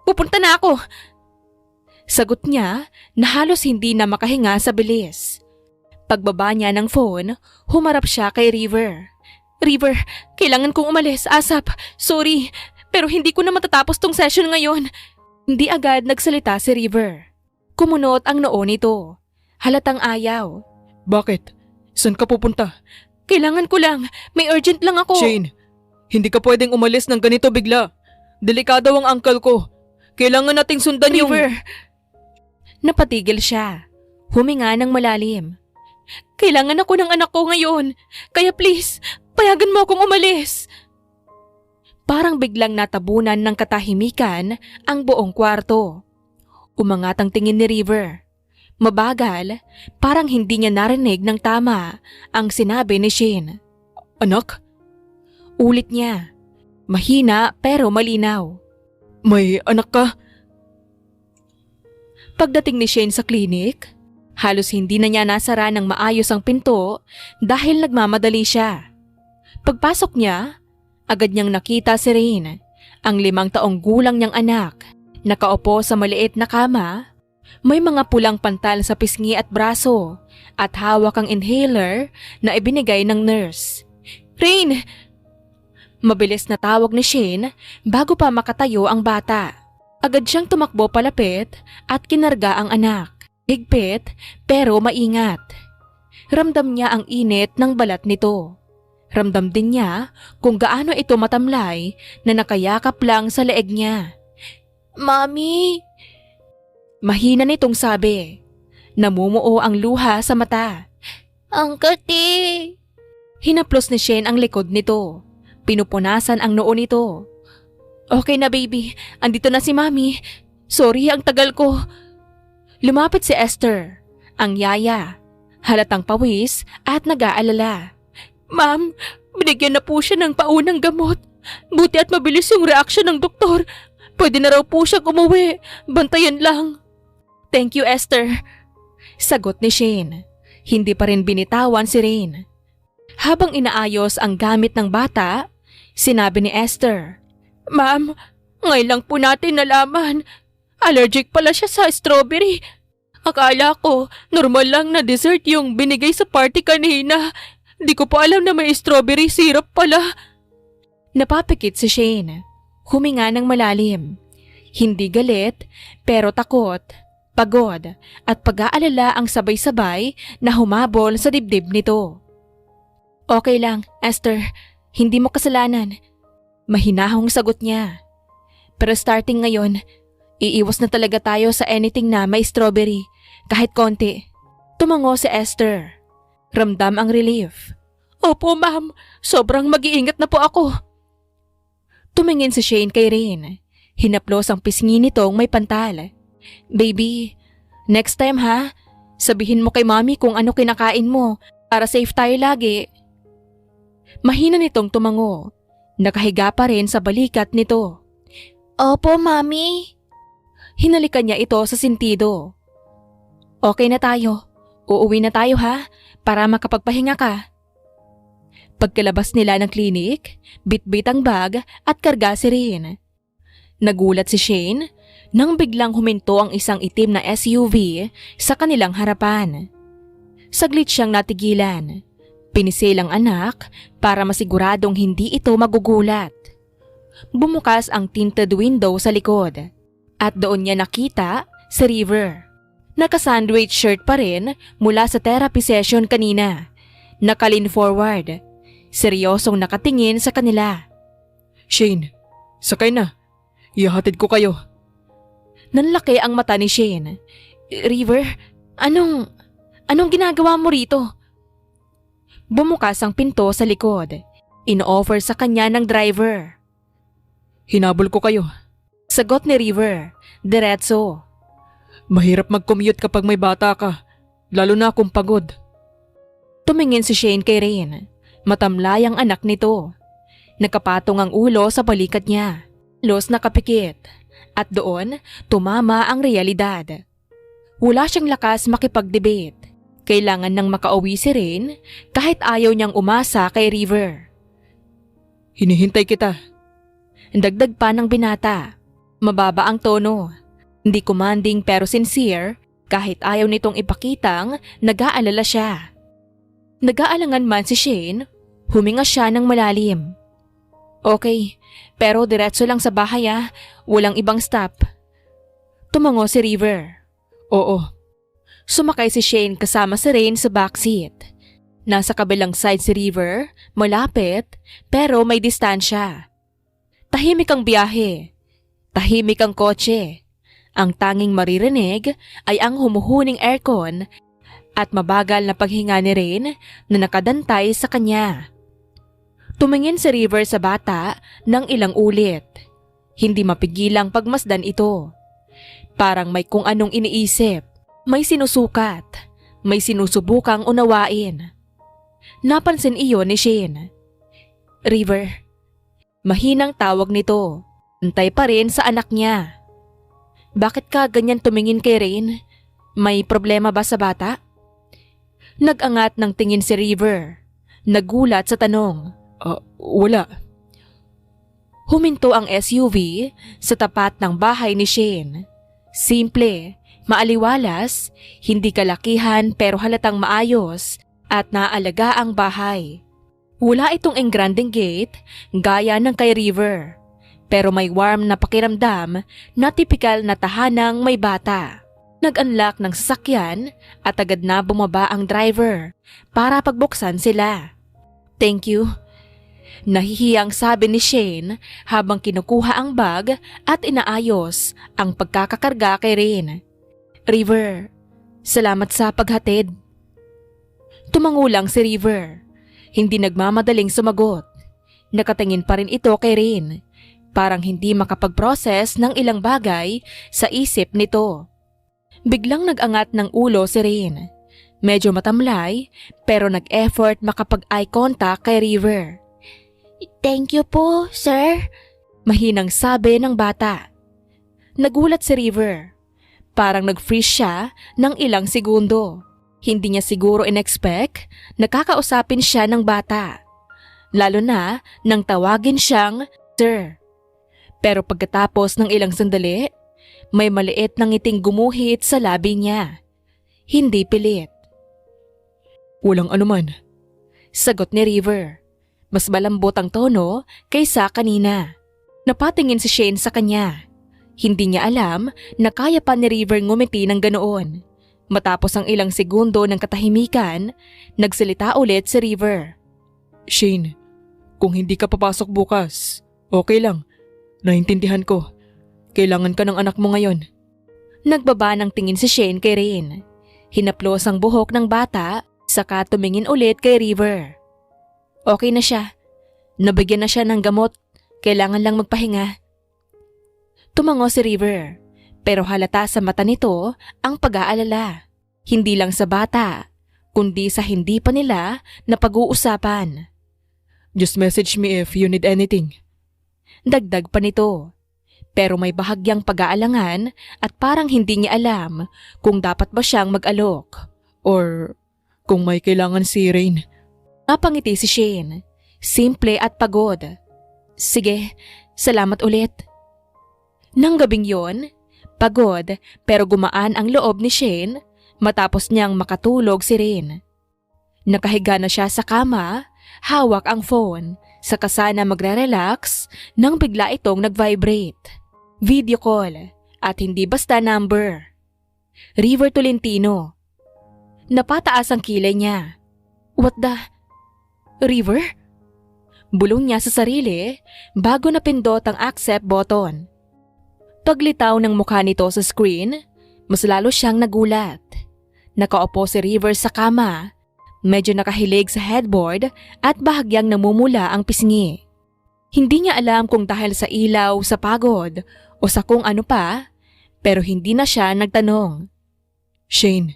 Pupunta na ako. Sagot niya na halos hindi na makahinga sa bilis. Pagbaba niya ng phone, humarap siya kay River. River, kailangan kong umalis, ASAP. Sorry, pero hindi ko na matatapos tong session ngayon. Hindi agad nagsalita si River. Kumunot ang noo nito. Halatang ayaw. Bakit? Saan ka pupunta? Kailangan ko lang. May urgent lang ako. Shane, hindi ka pwedeng umalis ng ganito bigla. Delikado ang uncle ko. Kailangan nating sundan yung... River. Napatigil siya. Huminga ng malalim. Kailangan ako ng anak ko ngayon. Kaya please, payagan mo akong umalis. Parang biglang natabunan ng katahimikan ang buong kwarto. Umangat ang tingin ni River. Mabagal, parang hindi niya narinig ng tama ang sinabi ni Shane. Anak? Ulit niya. Mahina pero malinaw. May anak ka? Pagdating ni Shane sa klinik, halos hindi na niya nasara ng maayos ang pinto dahil nagmamadali siya. Pagpasok niya, agad niyang nakita si Rain, ang 5 taong gulang niyang anak, nakaupo sa maliit na kama, may mga pulang pantal sa pisngi at braso at hawak ang inhaler na ibinigay ng nurse. Rain! Mabilis na tawag ni Shane bago pa makatayo ang bata. Agad siyang tumakbo palapit at kinarga ang anak. Higpit pero maingat. Ramdam niya ang init ng balat nito. Ramdam din niya kung gaano ito matamlay na nakayakap lang sa leeg niya. Mami! Mahina nitong sabi. Namumuo ang luha sa mata. Ang kati! Hinaplos ni Shane ang likod nito. Pinupunasan ang noo nito. Okay na baby, andito na si Mami. Sorry, ang tagal ko. Lumapit si Esther, ang yaya. Halatang pawis at nag-aalala. Ma'am, binigyan na po siya ng paunang gamot. Buti at mabilis yung reaksyon ng doktor. Pwede na raw po siyang umuwi. Bantayan lang. Thank you, Esther. Sagot ni Shane. Hindi pa rin binitawan si Rain. Habang inaayos ang gamit ng bata, sinabi ni Esther, Ma'am, ngayon lang po natin nalaman. Allergic pala siya sa strawberry. Akala ko, normal lang na dessert yung binigay sa party kanina. Di ko pa alam na may strawberry syrup pala. Napapikit si Shane. Huminga ng malalim. Hindi galit, pero takot, pagod, at pag-aalala ang sabay-sabay na humabol sa dibdib nito. Okay lang, Esther. Hindi mo kasalanan. Mahinahong sagot niya. Pero starting ngayon, iiwas na talaga tayo sa anything na may strawberry, kahit konti. Tumango si Esther. Ramdam ang relief. Opo ma'am, sobrang mag-iingat na po ako. Tumingin si Shane kay Rain. Hinaplos ang pisngi nitong may pantal. Baby, next time ha, sabihin mo kay Mommy kung ano kinakain mo para safe tayo lagi. Mahina nitong tumango. Nakahiga pa rin sa balikat nito. Opo, Mami. Hinalikan niya ito sa sentido. Okay na tayo. Uuwi na tayo ha, para makapagpahinga ka. Pagkalabas nila ng klinik, bitbit ang bag at karga si Rain. Nagulat si Shane nang biglang huminto ang isang itim na SUV sa kanilang harapan. Saglit siyang natigilan. Pinisil ang anak para masiguradong hindi ito magugulat. Bumukas ang tinted window sa likod at doon niya nakita si River. Naka-sandwich shirt pa rin mula sa therapy session kanina. Nakalin forward. Seryosong nakatingin sa kanila. Shane, sakay na. Ihahatid ko kayo. Nanlaki ang mata ni Shane. River, anong ginagawa mo rito? Bumukas ang pinto sa likod. In-offer sa kanya ng driver. Hinabol ko kayo. Sagot ni River, diretso. Mahirap mag-commute kapag may bata ka, lalo na kung pagod. Tumingin si Shane kay Rain. Matamlay ang anak nito. Nakapatong ang ulo sa balikat niya. Los nakapikit. At doon, tumama ang realidad. Wala siyang lakas makipag-debate. Kailangan nang makauwi si Rain kahit ayaw niyang umasa kay River. Hinihintay kita. Dagdag pa ng binata. Mababa ang tono. Hindi commanding pero sincere kahit ayaw nitong ipakitang nag-aalala siya. Nag-aalangan man si Shane, huminga siya ng malalim. Okay, pero diretso lang sa bahay walang ibang stop. Tumango si River. Oo. Sumakay si Shane kasama si Rain sa backseat. Nasa kabilang side si River, malapit pero may distansya. Tahimik ang biyahe. Tahimik ang kotse. Ang tanging maririnig ay ang humuhuning aircon at mabagal na paghinga ni Rain na nakadantay sa kanya. Tumingin si River sa bata ng ilang ulit. Hindi mapigilang pagmasdan ito. Parang may kung anong iniisip, may sinusukat, may sinusubukang unawain. Napansin iyon ni Shane. River. Mahinang tawag nito. Antay pa rin sa anak niya. Bakit ka ganyan tumingin kay Rain? May problema ba sa bata? Nag-angat ng tingin si River. Nagulat sa tanong. Wala. Huminto ang SUV sa tapat ng bahay ni Shane. Simple, maaliwalas, hindi kalakihan pero halatang maayos at naalaga ang bahay. Wala itong engrandeng gate gaya ng kay River. Pero may warm na pakiramdam na tipikal na tahanang may bata. Nag-unlock ng sasakyan at agad na bumaba ang driver para pagbuksan sila. Thank you. Nahihiyang sabi ni Shane habang kinukuha ang bag at inaayos ang pagkakakarga kay Rain. River, salamat sa paghatid. Tumangulang si River. Hindi nagmamadaling sumagot. Nakatingin pa rin ito kay Rain. Parang hindi makapag-process ng ilang bagay sa isip nito. Biglang nag-angat ng ulo si Rain. Medyo matamlay pero nag-effort makapag-eye contact kay River. Thank you po, sir. Mahinang sabi ng bata. Nagulat si River. Parang nag-freeze siya ng ilang segundo. Hindi niya siguro in-expect na kakausapin siya ng bata. Lalo na nang tawagin siyang sir. Pero pagkatapos ng ilang sandali, may maliit na ngiting gumuhit sa labi niya. Hindi pilit. Walang anuman. Sagot ni River. Mas malambot ang tono kaysa kanina. Napatingin si Shane sa kanya. Hindi niya alam na kaya pa ni River ngumiti ng ganoon. Matapos ang ilang segundo ng katahimikan, nagsalita ulit si River. Shane, kung hindi ka papasok bukas, okay lang. Naintindihan ko. Kailangan ka ng anak mo ngayon. Nagbaba ng tingin si Shane kay Rain. Hinaplos ang buhok ng bata, saka tumingin ulit kay River. Okay na siya. Nabigyan na siya ng gamot. Kailangan lang magpahinga. Tumango si River, pero halata sa mata nito ang pag-aalala. Hindi lang sa bata, kundi sa hindi pa nila na pag-uusapan. Just message me if you need anything. Dagdag pa nito. Pero may bahagyang pag-aalangan at parang hindi niya alam kung dapat ba siyang mag-alok. Or kung may kailangan si Rain. Napangiti si Shane. Simple at pagod. Sige, salamat ulit. Nang gabing yon, pagod pero gumaan ang loob ni Shane matapos niyang makatulog si Rain. Nakahiga na siya sa kama, hawak ang phone. Saka sana magre-relax nang bigla itong nag-vibrate. Video call at hindi basta number. River Tolentino. Napataas ang kilay niya. What the? River? Bulong niya sa sarili bago napindot ang accept button. Paglitaw ng mukha nito sa screen, mas lalo siyang nagulat. Nakaupo si River sa kama. Medyo nakahilig sa headboard at bahagyang namumula ang pisngi. Hindi niya alam kung dahil sa ilaw, sa pagod, o sa kung ano pa, pero hindi na siya nagtanong. Shane,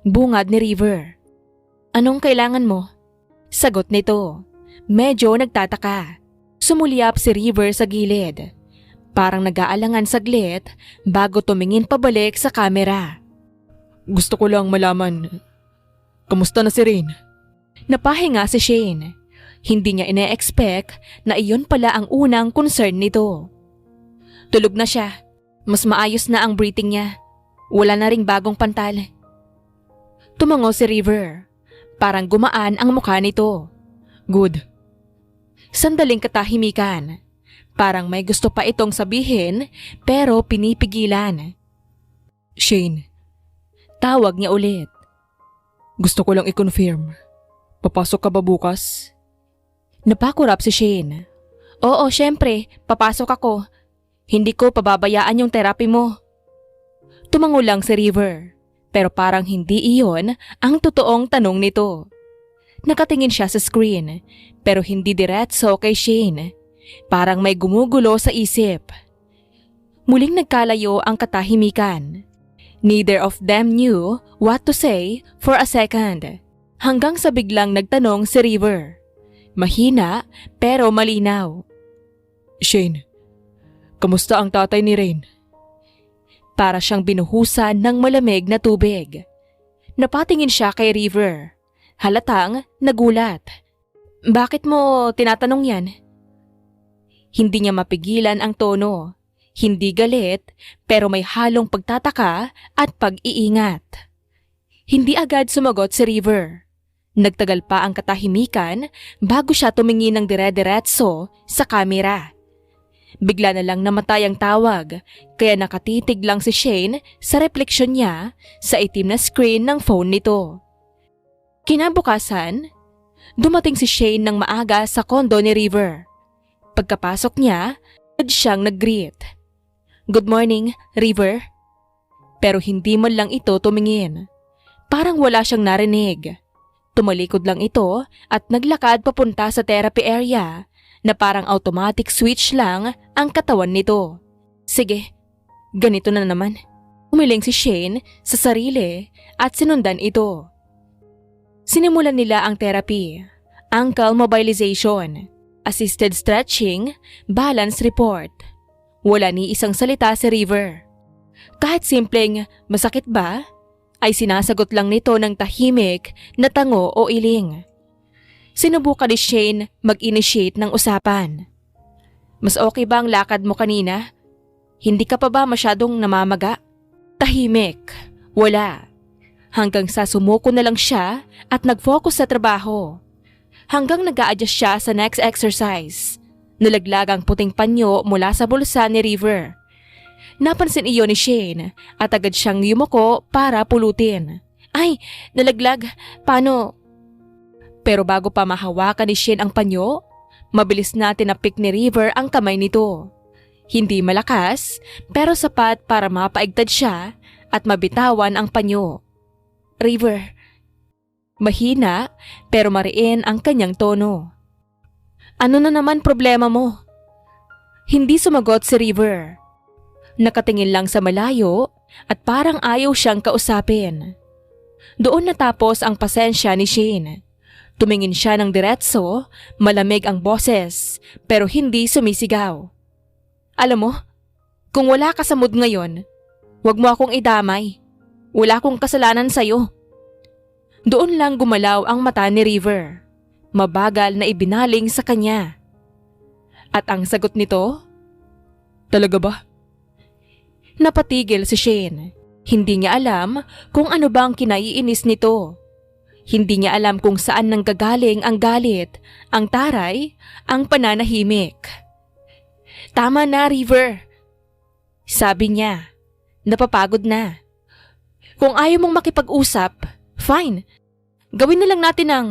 Bungad ni River. Anong kailangan mo? Sagot nito. Medyo nagtataka. Sumulyap si River sa gilid. Parang nag-aalangan saglit bago tumingin pabalik sa kamera. gusto ko lang malaman, kamusta na si Rain? Napahinga si Shane. Hindi niya ine-expect na iyon pala ang unang concern nito. Tulog na siya. Mas maayos na ang breathing niya. Wala na ring bagong pantal. Tumango si River. Parang gumaan ang mukha nito. Good. Sandaling katahimikan. Parang may gusto pa itong sabihin pero pinipigilan. Shane, Tawag niya ulit. gusto ko lang i-confirm. Papasok ka ba bukas? Napakurap si Shane. Oo, syempre, papasok ako. Hindi ko pababayaan yung therapy mo. Tumango lang si River, pero parang hindi iyon ang totoong tanong nito. Nakatingin siya sa screen, pero hindi diretso kay Shane. Parang may gumugulo sa isip. Muling nagkalayo ang katahimikan. Neither of them knew what to say for a second. Hanggang sa biglang nagtanong si River. Mahina pero malinaw. Shane, kamusta ang tatay ni Rain? Para siyang binuhusan ng malamig na tubig. Napatingin siya kay River. Halatang nagulat. Bakit mo tinatanong yan? Hindi niya mapigilan ang tono. Hindi galit pero may halong pagtataka at pag-iingat. Hindi agad sumagot si River. Nagtagal pa ang katahimikan bago siya tumingin ng dire-diretso sa kamera. Bigla na lang namatay ang tawag kaya nakatitig lang si Shane sa refleksyon niya sa itim na screen ng phone nito. Kinabukasan, dumating si Shane ng maaga sa kondo ni River. Pagkapasok niya, agad siyang nag-greet. Good morning, River. Pero hindi man lang ito tumingin. Parang wala siyang narinig. Tumalikod lang ito at naglakad papunta sa therapy area na parang automatic switch lang ang katawan nito. Sige, ganito na naman. Umiling si Shane sa sarili at sinundan ito. Sinimulan nila ang therapy, ankle mobilization, assisted stretching, balance report. Wala ni isang salita si River. Kahit simpleng masakit ba, ay sinasagot lang nito ng tahimik na tango o iling. Sinubukan ni Shane mag-initiate ng usapan. Mas okay ba ang lakad mo kanina? Hindi ka pa ba masyadong namamaga? Tahimik. Wala. Hanggang sa sumuko na lang siya at nag-focus sa trabaho. Hanggang nag-a-adjust siya sa next exercise. Nalaglag ang puting panyo mula sa bulsa ni River. Napansin iyon ni Shane at agad siyang yumuko para pulutin. Ay, nalaglag. Paano? Pero bago pa mahawakan ni Shane ang panyo, mabilis na tinapik ni River ang kamay nito. Hindi malakas, pero sapat para mapaigtad siya at mabitawan ang panyo. River. Mahina, pero mariin ang kanyang tono. Ano na naman problema mo? Hindi sumagot si River. Nakatingin lang sa malayo at parang ayaw siyang kausapin. Doon natapos ang pasensya ni Shane. Tumingin siya ng diretso, malamig ang boses, pero hindi sumisigaw. Alam mo, kung wala ka sa mood ngayon, huwag mo akong idamay. Wala akong kasalanan sa'yo. Doon lang gumalaw ang mata ni River. Mabagal na ibinaling sa kanya. At ang sagot nito, Talaga ba? napatigil si Shane. Hindi niya alam kung ano bang kinaiinis nito. Hindi niya alam kung saan nanggagaling ang galit, ang taray, ang pananahimik. Tama na, River. Sabi niya, napapagod na. Kung ayaw mong makipag-usap, fine. Gawin na lang natin ang...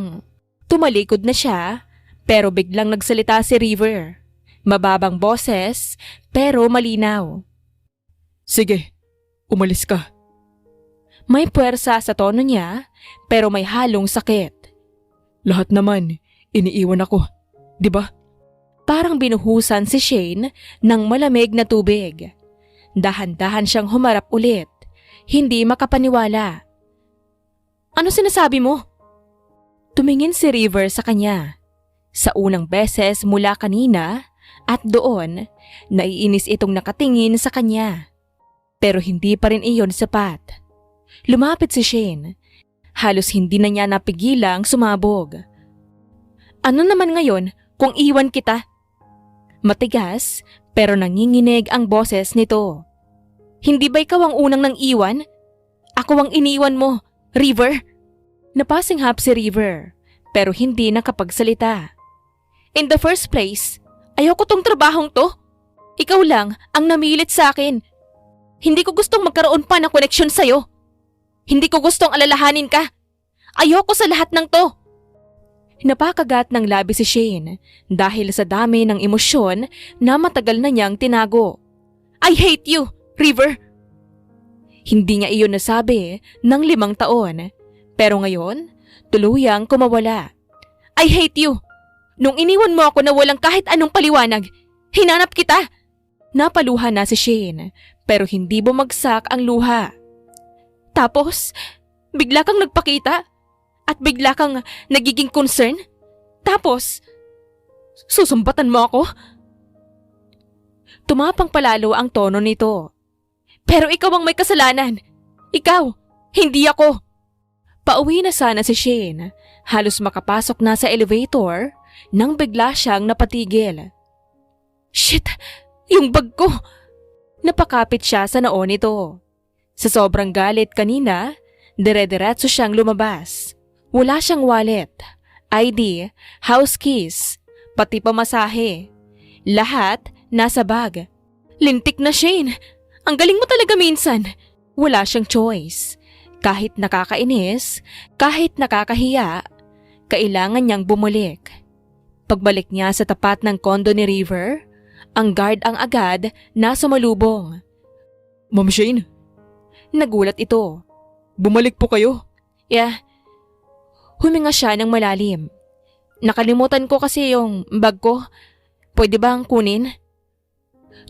Tumalikod na siya, pero biglang nagsalita si River. Mababang boses, pero malinaw. Sige, umalis ka. May puwersa sa tono niya, pero may halong sakit. Lahat naman, iniiwan ako. Di ba? Parang binuhusan si Shane ng malamig na tubig. Dahan-dahan siyang humarap ulit, hindi makapaniwala. Ano sinasabi mo? Tumingin si River sa kanya. Sa unang beses mula kanina at doon, naiinis itong nakatingin sa kanya. Pero hindi pa rin iyon sapat. Lumapit si Shane. Halos hindi na niya napigilang sumabog. Ano naman ngayon kung iwan kita? Matigas pero nanginginig ang boses nito. Hindi ba ikaw ang unang nang iwan? Ako ang iniwan mo, River. Napasinghap si River pero hindi nakapagsalita. In the first place, ayoko tong trabahong to. Ikaw lang ang namilit sa akin. Hindi ko gustong magkaroon pa ng koneksyon sa'yo. Hindi ko gustong alalahanin ka. Ayoko sa lahat ng to. Napakagat ng labi si Shane dahil sa dami ng emosyon na matagal na niyang tinago. I hate you, River. Hindi niya iyon nasabi ng 5 taon, pero ngayon, tuluyang kumawala. I hate you. Nung iniwan mo ako na walang kahit anong paliwanag, hinanap kita. Napaluha na si Shane, pero hindi bumagsak ang luha. Tapos, bigla kang nagpakita at bigla kang nagiging concern. Tapos, susumbatan mo ako? Tumapang palalo ang tono nito. Pero ikaw ang may kasalanan. Ikaw, hindi ako. Pauwi na sana si Shane. Halos makapasok na sa elevator nang bigla siyang napatigil. Shit! Yung bag ko! Napakapit siya sa noo nito. Sa sobrang galit kanina, dire-diretso siyang lumabas. Wala siyang wallet, ID, house keys, pati pamasahe. Lahat nasa bag. Lintik na Shane! Ang galing mo talaga minsan. Wala siyang choice. Kahit nakakainis, kahit nakakahiya, kailangan niyang bumalik. Pagbalik niya sa tapat ng kondo ni River, ang guard ang agad na sumalubong. Ma'am Shane, Nagulat ito. bumalik po kayo. Yeah. Huminga siya ng malalim. Nakalimutan ko kasi yung bag ko. Pwede bang kunin?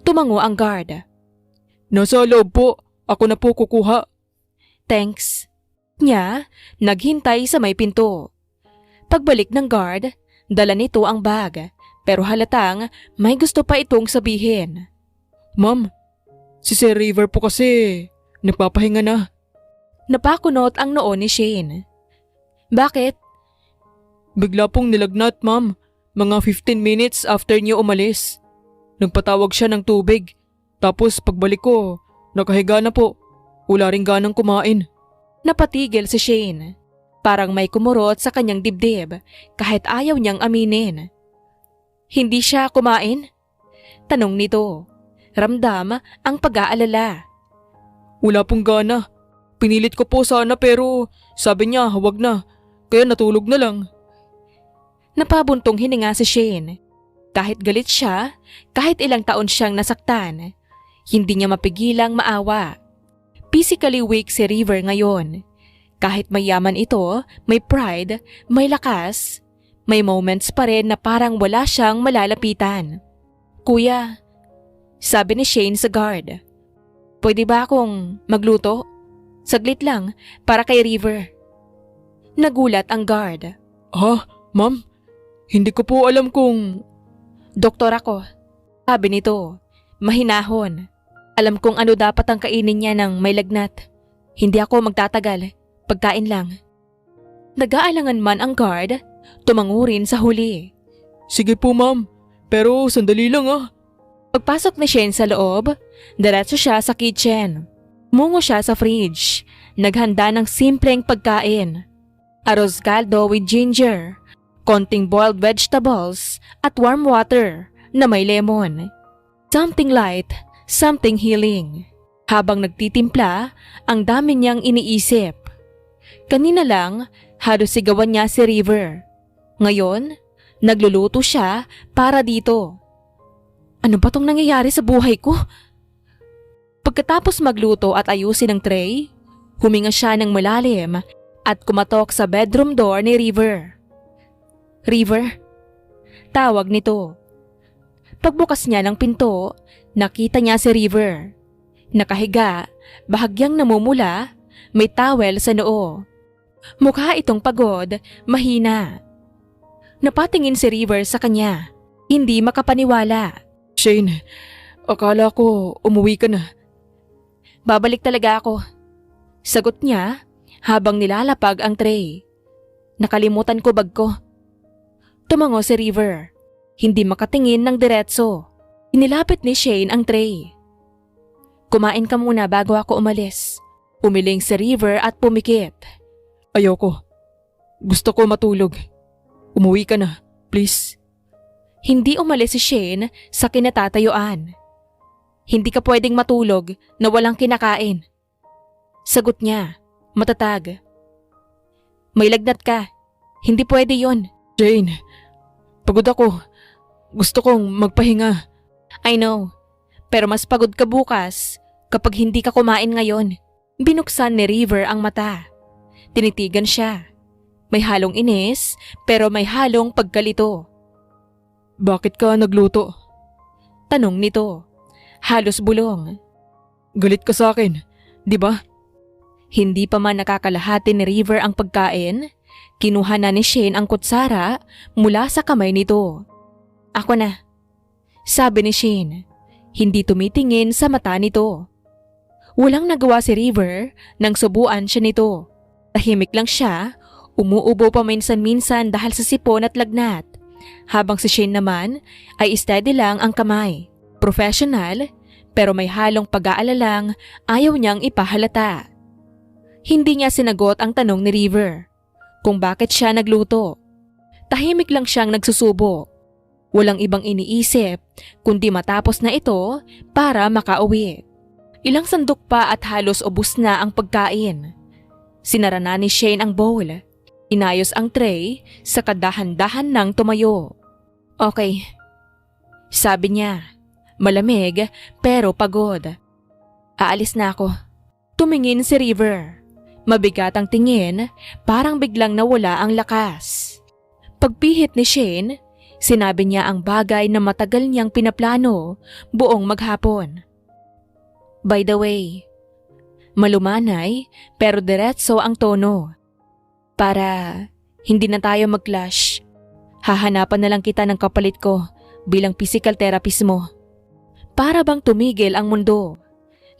Tumango ang guard. Nasa loob po. Ako na po kukuha. Thanks. Niya, naghintay sa may pinto. Pagbalik ng guard, dala nito ang bag. Pero halatang may gusto pa itong sabihin. Ma'am, si Sir River po kasi nagpapahinga na. Napakunot ang noo ni Shane. Bakit? Bigla pong nilagnat, ma'am. Mga 15 minutes after niyo umalis. Nagpatawag siya ng tubig. Tapos pagbalik ko, nakahiga na po. Wala ring ganang kumain. Napatigil si Shane. Parang may kumurot sa kanyang dibdib kahit ayaw niyang aminin. Hindi siya kumain? Tanong nito. Ramdam ang pag-aalala. Wala pong gana. Pinilit ko po sana pero sabi niya huwag na. Kaya natulog na lang. Napabuntong hininga si Shane. Kahit galit siya, kahit ilang taon siyang nasaktan, hindi niya mapigilang maawa. Physically weak si River ngayon. Kahit mayaman ito, may pride, may lakas, may moments pa rin na parang wala siyang malalapitan. Kuya, sabi ni Shane sa guard, pwede ba akong magluto? Saglit lang, para kay River. Nagulat ang guard. Ha? Ma'am? Hindi ko po alam kung... Doktor ako, sabi nito, mahinahon. Alam kong ano dapat ang kainin niya ng may lagnat. Hindi ako magtatagal, pagkain lang. Nag-aalangan man ang guard, tumango rin sa huli. Sige po ma'am, pero sandali lang ah. Pagpasok ni Shane sa loob, diretso siya sa kitchen. Mungo siya sa fridge, naghanda ng simpleng pagkain. Arroz caldo with ginger, konting boiled vegetables at warm water na may lemon. Something light, something healing. Habang nagtitimpla, ang dami niyang iniisip. Kanina lang, halos sigawan niya si River. Ngayon, nagluluto siya para dito. Ano ba tong nangyayari sa buhay ko? Pagkatapos magluto at ayusin ang tray, huminga siya ng malalim at kumatok sa bedroom door ni River. River? Tawag nito. Pagbukas niya ng pinto, nakita niya si River. Nakahiga, bahagyang namumula, may towel sa noo. Mukha itong pagod, mahina. Napatingin si River sa kanya, hindi makapaniwala. Shane, akala ko umuwi ka na. Babalik talaga ako. Sagot niya habang nilalapag ang tray. Nakalimutan ko bag ko. Tumango si River. Hindi makatingin ng diretso. Inilapit ni Shane ang tray. Kumain ka muna bago ako umalis. Umiling si River at pumikit. Ayoko. Gusto ko matulog. Umuwi ka na, please. Hindi umalis si Shane sa kinatatayuan. Hindi ka pwedeng matulog na walang kinakain. Sagot niya, matatag. May lagnat ka. Hindi pwede yon. Jane, pagod ako. Gusto kong magpahinga. I know, pero mas pagod ka bukas kapag hindi ka kumain ngayon. Binuksan ni River ang mata. Tinitigan siya. May halong inis pero may halong pagkalito. Bakit ka nagluto? Tanong nito. Halos bulong. Galit ka sa akin, di ba? Hindi pa man nakakalahati ni River ang pagkain, kinuha na ni Shane ang kutsara mula sa kamay nito. Ako na. Sabi ni Shane, hindi tumitingin sa mata nito. Walang nagawa si River nang subuan siya nito. Tahimik lang siya, umuubo pa minsan-minsan dahil sa sipon at lagnat. Habang si Shane naman ay steady lang ang kamay. Professional, pero may halong pag-aalalang ayaw niyang ipahalata. Hindi niya sinagot ang tanong ni River kung bakit siya nagluto. Tahimik lang siyang nagsusubo. Walang ibang iniisip kundi matapos na ito para makauwi. Ilang sandok pa at halos ubos na ang pagkain. Sinara na ni Shane ang bowl. Inayos ang tray sa kadahan-dahan ng tumayo. Okay, sabi niya. Malamig pero pagod. Aalis na ako. Tumingin si River. Mabigat ang tingin, parang biglang nawala ang lakas. Pagpihit ni Shane, sinabi niya ang bagay na matagal niyang pinaplano buong maghapon. By the way, malumanay pero diretso ang tono. Para hindi na tayo mag-clash, hahanapan na lang kita ng kapalit ko bilang physical therapist mo. Para bang tumigil ang mundo.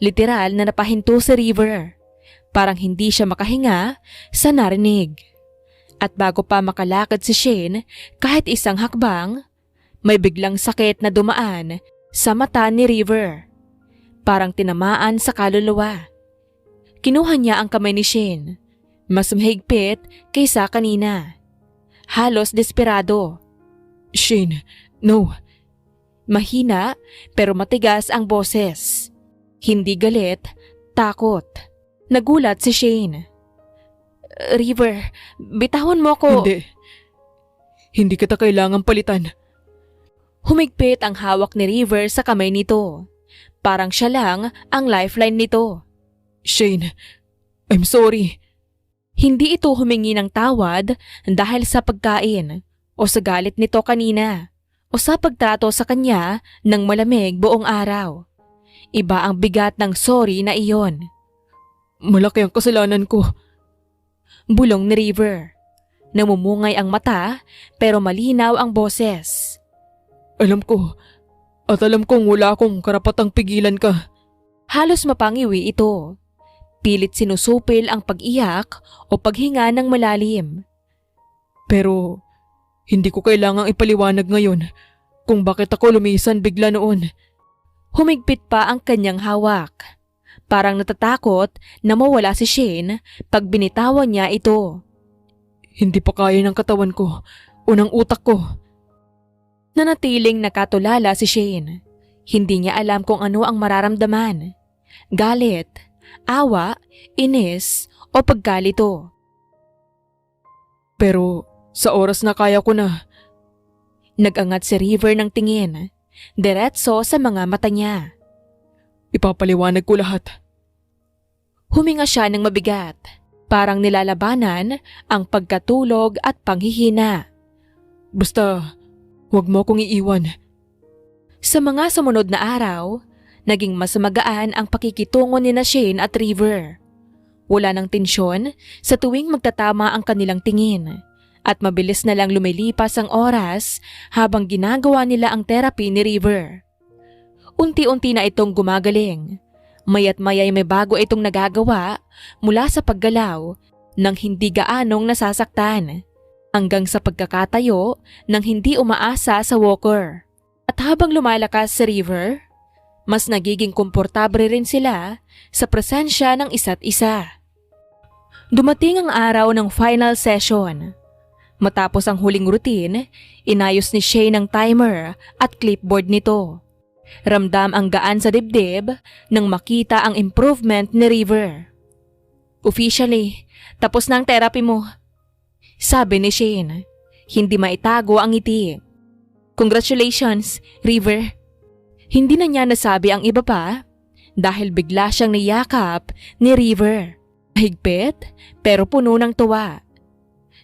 Literal na napahinto si River. Parang hindi siya makahinga sa narinig. At bago pa makalakad si Shane kahit isang hakbang, may biglang sakit na dumaan sa mata ni River. Parang tinamaan sa kaluluwa. Kinuha niya ang kamay ni Shane. Mas mahigpit kaysa kanina. Halos desperado. Shane, no. Mahina pero matigas ang boses. Hindi galit, takot. Nagulat si Shane. River, bitawan mo ko. Hindi. Hindi kita kailangang palitan. Humigpit ang hawak ni River sa kamay nito. Parang siya lang ang lifeline nito. Shane, I'm sorry. Hindi ito humingi ng tawad dahil sa pagkain o sa galit nito kanina o sa pagtrato sa kanya ng malamig buong araw. Iba ang bigat ng sorry na iyon. Malaki ang kasalanan ko. Bulong ni River. Namumungay ang mata pero malinaw ang boses. Alam ko, at alam kong wala akong karapatang pigilan ka. Halos mapangiwi ito. Pilit sinusupil ang pag-iyak o paghinga ng malalim. Pero hindi ko kailangang ipaliwanag ngayon kung bakit ako lumisan bigla noon. Humigpit pa ang kanyang hawak. Parang natatakot na mawala si Shane pag binitawan niya ito. Hindi pa kaya ng katawan ko o ng utak ko. Nanatiling nakatulala si Shane. Hindi niya alam kung ano ang mararamdaman. Galit, awa, inis o pagkalito. Pero sa oras na kaya ko na. Nag-angat si River ng tingin, diretso sa mga mata niya. Ipapaliwanag ko lahat. Huminga siya ng mabigat, parang nilalabanan ang pagkatulog at panghihina. Basta, huwag mo akong iiwan. Sa mga sumunod na araw, naging mas magaan ang pakikitungo ni na Shane at River. Wala ng tensyon sa tuwing magtatama ang kanilang tingin at mabilis na lang lumilipas ang oras habang ginagawa nila ang therapy ni River. Unti-unti na itong gumagaling. Maya't maya'y may bago itong nagagawa mula sa paggalaw nang hindi gaanong nasasaktan hanggang sa pagkakatayo nang hindi umaasa sa walker. At habang lumalakas si River, mas nagiging komportable rin sila sa presensya ng isa't isa. Dumating ang araw ng final session. Matapos ang huling routine, inayos ni Shane ang timer at clipboard nito. Ramdam ang gaan sa dibdib nang makita ang improvement ni River. "Officially, tapos na ang therapy mo," sabi ni Shane. Hindi maitago ang ngiti. "Congratulations, River." Hindi na niya nasabi ang iba pa dahil bigla siyang niyakap ni River. Higpit pero puno ng tuwa.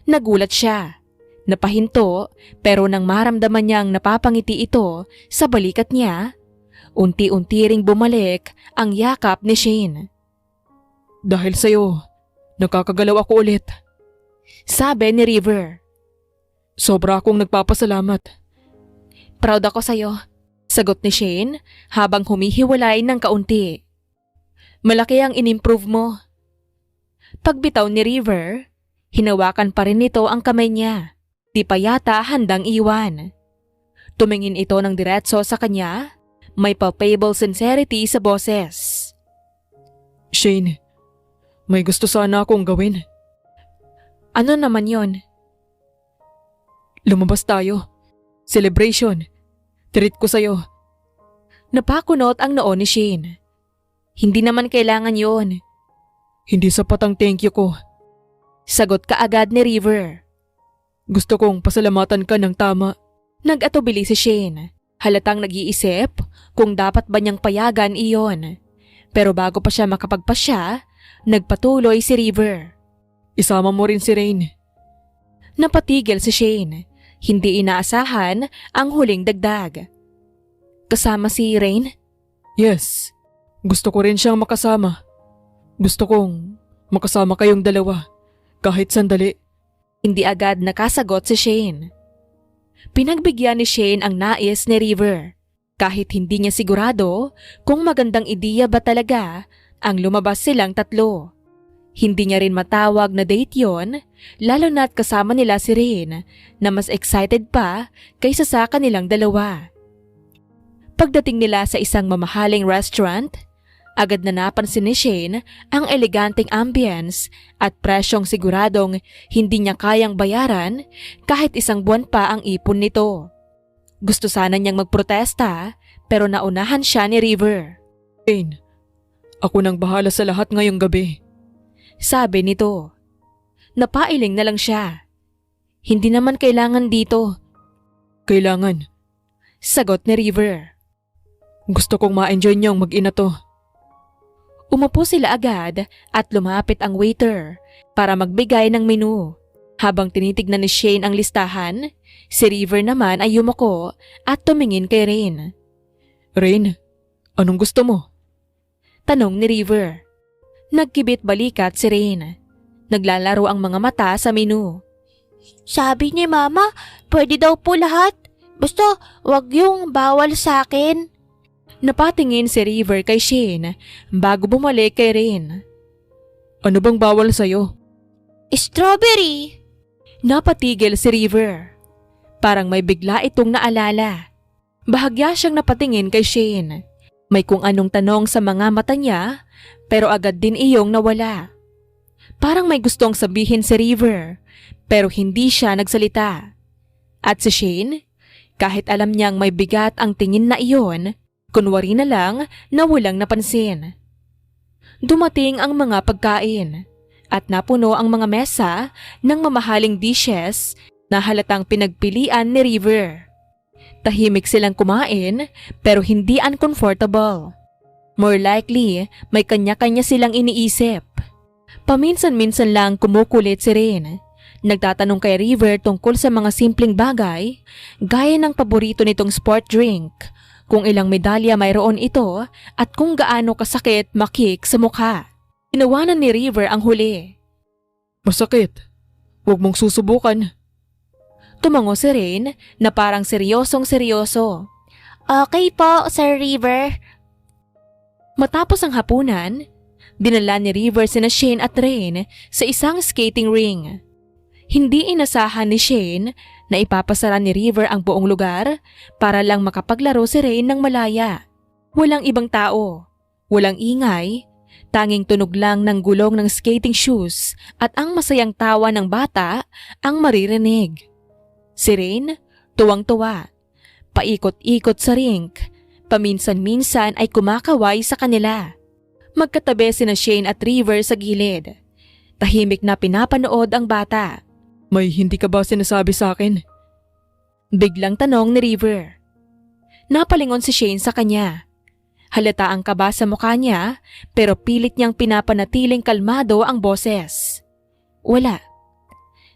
Nagulat siya. Napahinto pero nang maramdaman niyang napapangiti ito sa balikat niya, unti-unti ring bumalik ang yakap ni Shane. "Dahil sa'yo, nakakagalaw ako ulit," sabi ni River. "Sobra akong nagpapasalamat." "Proud ako sa'yo," sagot ni Shane habang humihiwalay ng kaunti. "Malaki ang inimprove mo." Pagbitaw ni River, hinawakan pa rin nito ang kamay niya. Di pa yata handang iwan. Tumingin ito ng diretso sa kanya, may palpable sincerity sa boses. "Shane, may gusto sana akong gawin." "Ano naman yon?" "Lumabas tayo. Celebration. Treat ko sa'yo." Napakunot ang noo ni Shane. "Hindi naman kailangan yon," "Hindi sapat ang thank you ko. sagot kaagad ni River. Gusto kong pasalamatan ka ng tama." Nag-atubili si Shane. Halatang nag-iisip kung dapat ba niyang payagan iyon. Pero bago pa siya makapagpasya, nagpatuloy si River. "Isama mo rin si Rain." Napatigil si Shane. Hindi inaasahan ang huling dagdag. "Kasama si Rain?" "Yes. Gusto ko rin siyang makasama. Gusto kong makasama kayong dalawa, kahit sandali." Hindi agad nakasagot si Shane. Pinagbigyan ni Shane ang nais ni River. Kahit hindi niya sigurado kung magandang ideya ba talaga ang lumabas silang tatlo. Hindi niya rin matawag na date yon, lalo na't kasama nila si Rain na mas excited pa kaysa sa kanilang dalawa. Pagdating nila sa isang mamahaling restaurant, agad na napansin ni Shane ang eleganteng ambience at presyong siguradong hindi niya kayang bayaran kahit isang buwan pa ang ipon nito. Gusto sana niyang magprotesta pero naunahan siya ni River. "Rain, ako nang bahala sa lahat ngayong gabi," sabi nito. Napailing na lang siya. "Hindi naman kailangan dito," "Kailangan. sagot ni River. Gusto kong ma-enjoy niyong mag-ina to." Umupo sila agad at lumapit ang waiter para magbigay ng menu. Habang tinitignan ni Shane ang listahan, si River naman ay yumuko at tumingin kay Rain. "Rain, anong gusto mo?" tanong ni River. Nagkibit balikat si Rain. Naglalaro ang mga mata sa menu. "Sabi ni Mama, pwede daw po lahat. Basta wag yung bawal sa akin." Napatingin si River kay Shane bago bumalik kay Rain. "Ano bang bawal sa'yo?" "Strawberry." Napatigil si River. Parang may bigla itong naalala. Bahagya siyang napatingin kay Shane. May kung anong tanong sa mga mata niya pero agad din iyong nawala. Parang may gustong sabihin si River pero hindi siya nagsalita. At si Shane, kahit alam niyang may bigat ang tingin na iyon, kunwari na lang na walang napansin. Dumating ang mga pagkain at napuno ang mga mesa ng mamahaling dishes na halatang pinagpilian ni River. Tahimik silang kumain pero hindi uncomfortable. More likely, may kanya-kanya silang iniisip. Paminsan-minsan lang kumukulit si Rain. Nagtatanong kay River tungkol sa mga simpleng bagay, gaya ng paborito nitong sport drink, kung ilang medalya mayroon ito at kung gaano kasakit makik sa mukha. Tinawanan ni River ang huli. Masakit. Huwag mong susubukan. Tumango si Rain na parang seryosong seryoso. Okay po, Sir River. Matapos ang hapunan, dinala ni River sina Shane at Rain sa isang skating ring. Hindi inasahan ni Shane na ipapasara ni River ang buong lugar para lang makapaglaro si Rain ng malaya. Walang ibang tao, walang ingay, tanging tunog lang ng gulong ng skating shoes at ang masayang tawa ng bata ang maririnig. Si Rain, tuwang-tuwa, paikot-ikot sa rink, paminsan-minsan ay kumakaway sa kanila. Magkatabi sina Shane at River sa gilid. Tahimik na pinapanood ang bata. May hindi ka ba sinasabi sa akin? Biglang tanong ni River. Napalingon si Shane sa kanya. Halata ang kaba sa mukha niya pero pilit niyang pinapanatiling kalmado ang boses. Wala.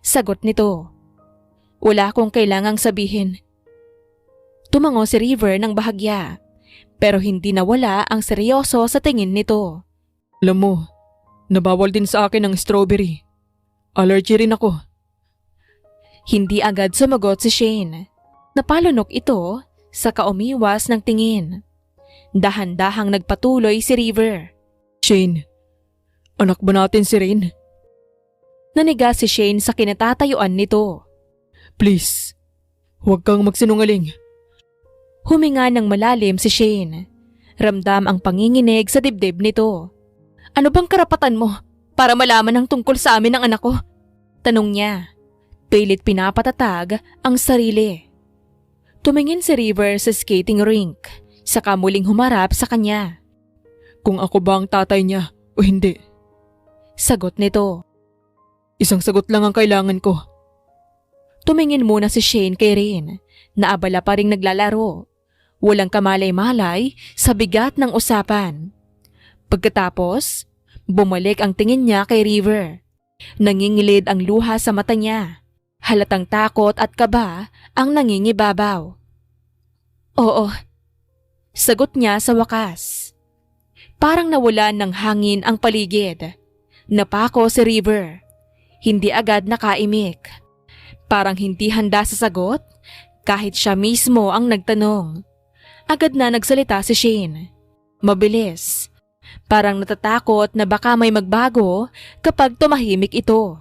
Sagot nito. Wala akong kailangang sabihin. Tumango si River ng bahagya pero hindi nawala ang seryoso sa tingin nito. Alam mo, nabawal din sa akin ang strawberry. Allergy rin ako. Hindi agad sumagot si Shane. Napalunok ito sa kaumiwas ng tingin. Dahan-dahang nagpatuloy si River. Shane, anak ba natin si Rain? Naniga si Shane sa kinatatayuan nito. Please, huwag kang magsinungaling. Huminga ng malalim si Shane. Ramdam ang panginginig sa dibdib nito. Ano bang karapatan mo para malaman ang tungkol sa amin ng anak ko? Tanong niya. Pilit pinapatatag ang sarili. Tumingin si River sa skating rink, saka muling humarap sa kanya. Kung ako ba ang tatay niya o hindi? Sagot nito. Isang sagot lang ang kailangan ko. Tumingin muna si Shane kay Rain, na abala pa ring naglalaro. Walang kamalay-malay sa bigat ng usapan. Pagkatapos, bumalik ang tingin niya kay River. Nangingilid ang luha sa mata niya. Halatang takot at kaba ang nangingibabaw. Oo. Sagot niya sa wakas. Parang nawalan ng hangin ang paligid. Napako si River. Hindi agad nakaimik. Parang hindi handa sa sagot kahit siya mismo ang nagtanong. Agad na nagsalita si Shane. Mabilis. Parang natatakot na baka may magbago kapag tumahimik ito.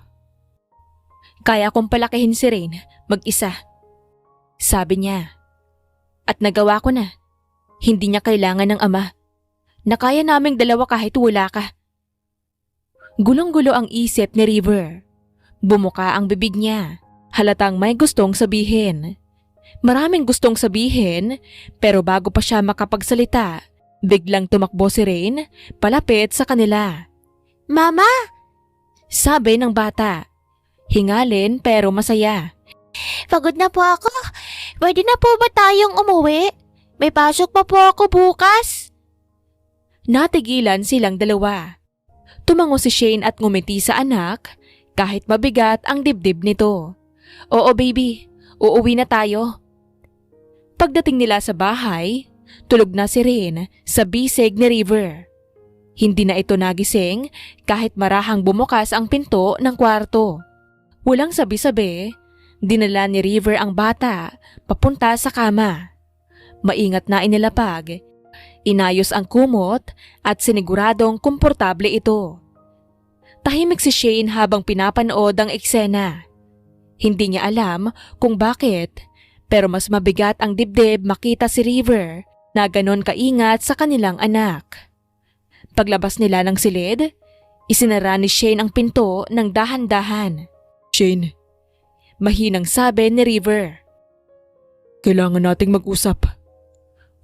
Kaya kong palakihin si Rain mag-isa. Sabi niya. At nagawa ko na. Hindi niya kailangan ng ama. Na kaya naming dalawa kahit wala ka. Gulong-gulo ang isip ni River. Bumuka ang bibig niya. Halatang may gustong sabihin. Maraming gustong sabihin pero bago pa siya makapagsalita, biglang tumakbo si Rain palapit sa kanila. Mama! Sabi ng bata. Hingalin pero masaya. Pagod na po ako. Pwede na po ba tayong umuwi? May pasok pa po ako bukas. Natigilan silang dalawa. Tumango si Shane at ngumiti sa anak kahit mabigat ang dibdib nito. Oo baby, uuwi na tayo. Pagdating nila sa bahay, tulog na si Rain sa bisig ni River. Hindi na ito nagising kahit marahang bumukas ang pinto ng kwarto. Walang sabi-sabi, dinala ni River ang bata papunta sa kama. Maingat na inilapag, inayos ang kumot at siniguradong komportable ito. Tahimik si Shane habang pinapanood ang eksena. Hindi niya alam kung bakit, pero mas mabigat ang dibdib makita si River na ganon kaingat sa kanilang anak. Paglabas nila ng silid, isinara ni Shane ang pinto ng dahan-dahan. Shane, Mahinang sabi ni River. kailangan nating mag-usap.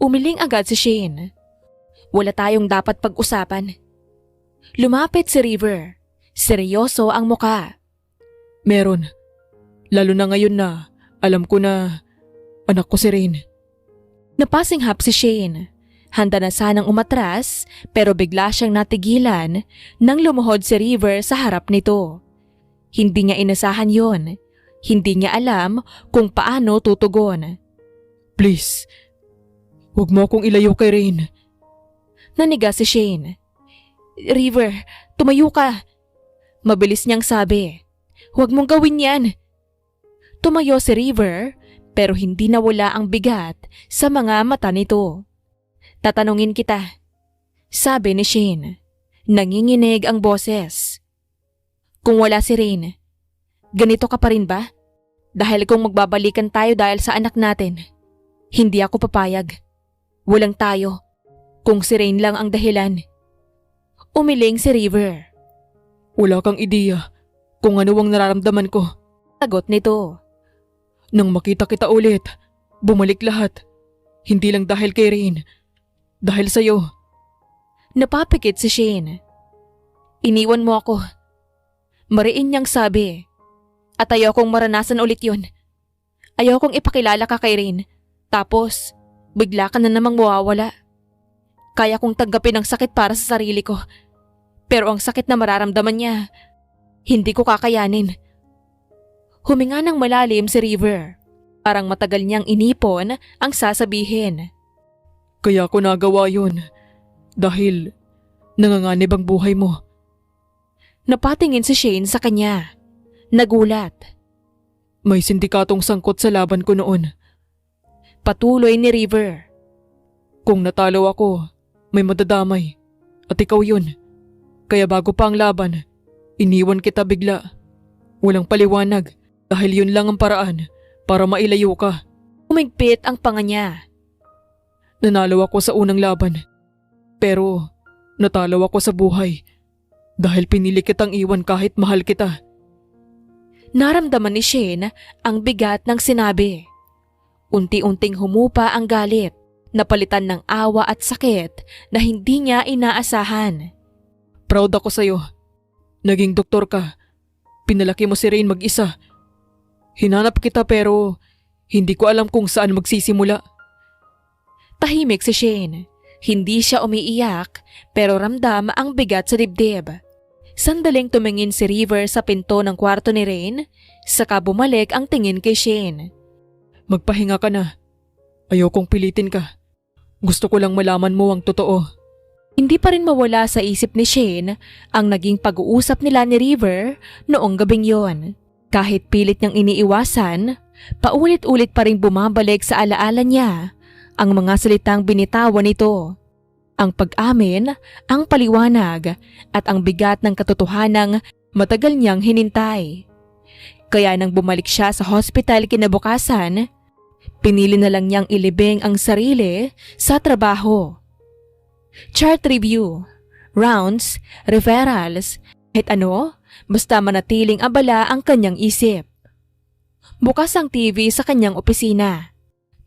Umiling agad si Shane. Wala tayong dapat pag-usapan. Lumapit si River. Seryoso ang muka. Meron. Lalo na ngayon na alam ko na anak ko si Rain. Napasinghap si Shane. Handa na sanang umatras pero bigla siyang natigilan nang lumuhod si River sa harap nito. Hindi niya inasahan yon. Hindi niya alam kung paano tutugon. Please, Huwag mo akong ilayo kay Rain. Naniga si Shane. River, tumayo ka. Mabilis niyang sabi. Huwag mong gawin yan. Tumayo si River pero hindi nawala ang bigat sa mga mata nito. Tatanungin kita. Sabi ni Shane. Nanginginig ang boses. Kung wala si Rain, ganito ka pa rin ba? Dahil kung magbabalikan tayo dahil sa anak natin, hindi ako papayag. Walang tayo. Kung si Rain lang ang dahilan. Umiling si River. Wala kang ideya kung ano ang nararamdaman ko. Sagot nito. Nang makita kita ulit, bumalik lahat. Hindi lang dahil kay Rain. Dahil sa'yo. Napapikit si Shane. Iniwan mo ako. Mariin niyang sabi. At ayokong maranasan ulit yun. Ayokong ipakilala ka kay Rain. Tapos, bigla ka na namang mawawala. Kaya kong tanggapin ang sakit para sa sarili ko. Pero ang sakit na mararamdaman niya, hindi ko kakayanin. Huminga ng malalim si River. Parang matagal niyang inipon ang sasabihin. Kaya ko nagawa yun. Dahil nanganganib ang buhay mo. Napatingin si Shane sa kanya. Nagulat. May sindikatong sangkot sa laban ko noon. Patuloy ni River. Kung natalo ako, may madadamay. At ikaw yun. Kaya bago pa ang laban, iniwan kita bigla. Walang paliwanag dahil yun lang ang paraan para mailayo ka. Umigpit ang panga niya. Nanalo ako sa unang laban. Pero natalo ako sa buhay. Dahil pinili kitang iwan kahit mahal kita. Naramdaman ni Shane ang bigat ng sinabi. Unti-unting humupa ang galit. Napalitan ng awa at sakit na hindi niya inaasahan. Proud ako sa'yo. Naging doktor ka. Pinalaki mo si Rain mag-isa. Hinanap kita pero hindi ko alam kung saan magsisimula. Tahimik si Shane. Hindi siya umiiyak pero ramdam ang bigat sa dibdib. Sandaling tumingin si River sa pinto ng kwarto ni Rain, saka bumalik ang tingin kay Shane. Magpahinga ka na. Ayokong pilitin ka. Gusto ko lang malaman mo ang totoo. Hindi pa rin mawala sa isip ni Shane ang naging pag-uusap nila ni River noong gabing yon. Kahit pilit niyang iniiwasan, paulit-ulit pa rin bumabalik sa alaala niya ang mga salitang binitawan nito. Ang pag-amin, ang paliwanag at ang bigat ng katotohanang matagal niyang hinintay. Kaya nang bumalik siya sa hospital kinabukasan, pinili na lang niyang ilibing ang sarili sa trabaho. Chart review, rounds, referrals, kahit ano, basta manatiling abala ang kanyang isip. Bukas ang TV sa kanyang opisina.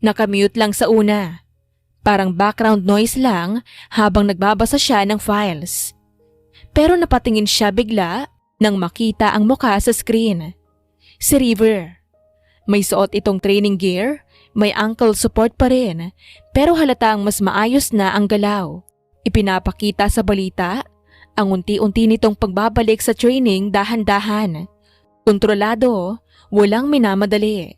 Nakamute lang sa una. Parang background noise lang habang nagbabasa siya ng files. Pero napatingin siya bigla nang makita ang mukha sa screen. Si River. May suot itong training gear, may ankle support pa rin, pero halatang mas maayos na ang galaw. Ipinapakita sa balita ang unti-unti nitong pagbabalik sa training dahan-dahan. Kontrolado, walang minamadali.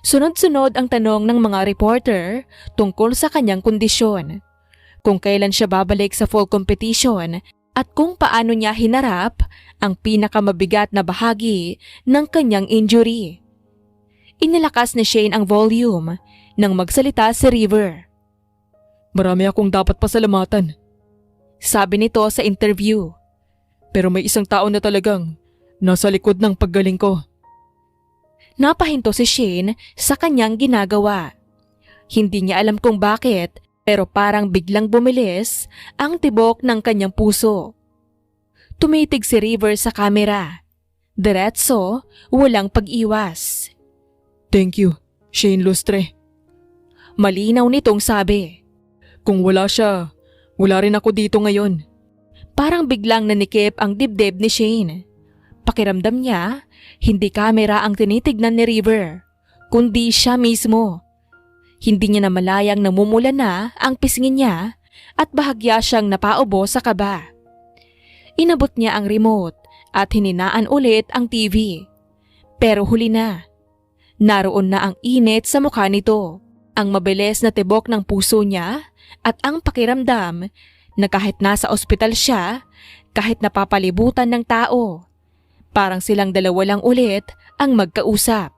Sunod-sunod ang tanong ng mga reporter tungkol sa kanyang kondisyon. Kung kailan siya babalik sa full competition at kung paano niya hinarap ang pinakamabigat na bahagi ng kanyang injury. Inilakas ni Shane ang volume nang magsalita si River. Marami akong dapat pasalamatan. Sabi nito sa interview. Pero may isang tao na talagang nasa likod ng paggaling ko. Napahinto si Shane sa kanyang ginagawa. Hindi niya alam kung bakit pero parang biglang bumilis ang tibok ng kanyang puso. Tumitig si River sa kamera. Diretso, walang pag-iwas. Thank you, Shane Lustre. Malinaw nitong sabi. Kung wala siya, wala rin ako dito ngayon. Parang biglang nanikip ang dibdib ni Shane. Pakiramdam niya, hindi kamera ang tinitignan ni River, kundi siya mismo. Hindi niya namalayang namumula na ang pisngin niya at bahagya siyang napaubo sa kaba. Inabot niya ang remote at hininaan ulit ang TV. Pero huli na. Naroon na ang init sa mukha nito. ang mabilis na tibok ng puso niya at ang pakiramdam na kahit nasa ospital siya, kahit napapalibutan ng tao, parang silang dalawa lang ulit ang magkausap.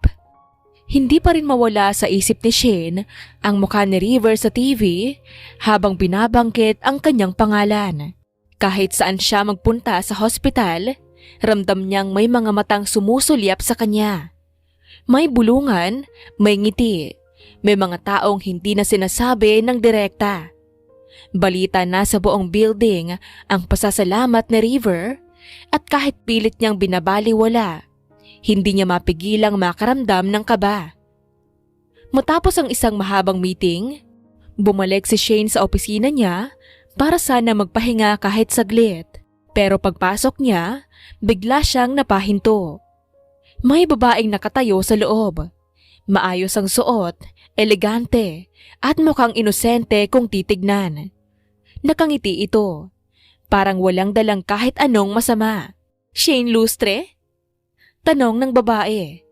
Hindi pa rin mawala sa isip ni Shane ang mukha ni River sa TV habang binabangkit ang kanyang pangalan. Kahit saan siya magpunta sa hospital, ramdam niyang may mga matang sumusulyap sa kanya. May bulungan, may ngiti, may mga taong hindi na sinasabi ng direkta. Balita na sa buong building ang pasasalamat ni River at kahit pilit niyang binabaliwala, hindi niya mapigilang makaramdam ng kaba. Matapos ang isang mahabang meeting, bumalik si Shane sa opisina niya para sana magpahinga kahit saglit. Pero pagpasok niya, bigla siyang napahinto. May babaeng nakatayo sa loob. Maayos ang suot, elegante, at mukhang inosente kung titignan. Nakangiti ito. Parang walang dalang kahit anong masama. "Shane Lustre?" Tanong ng babae.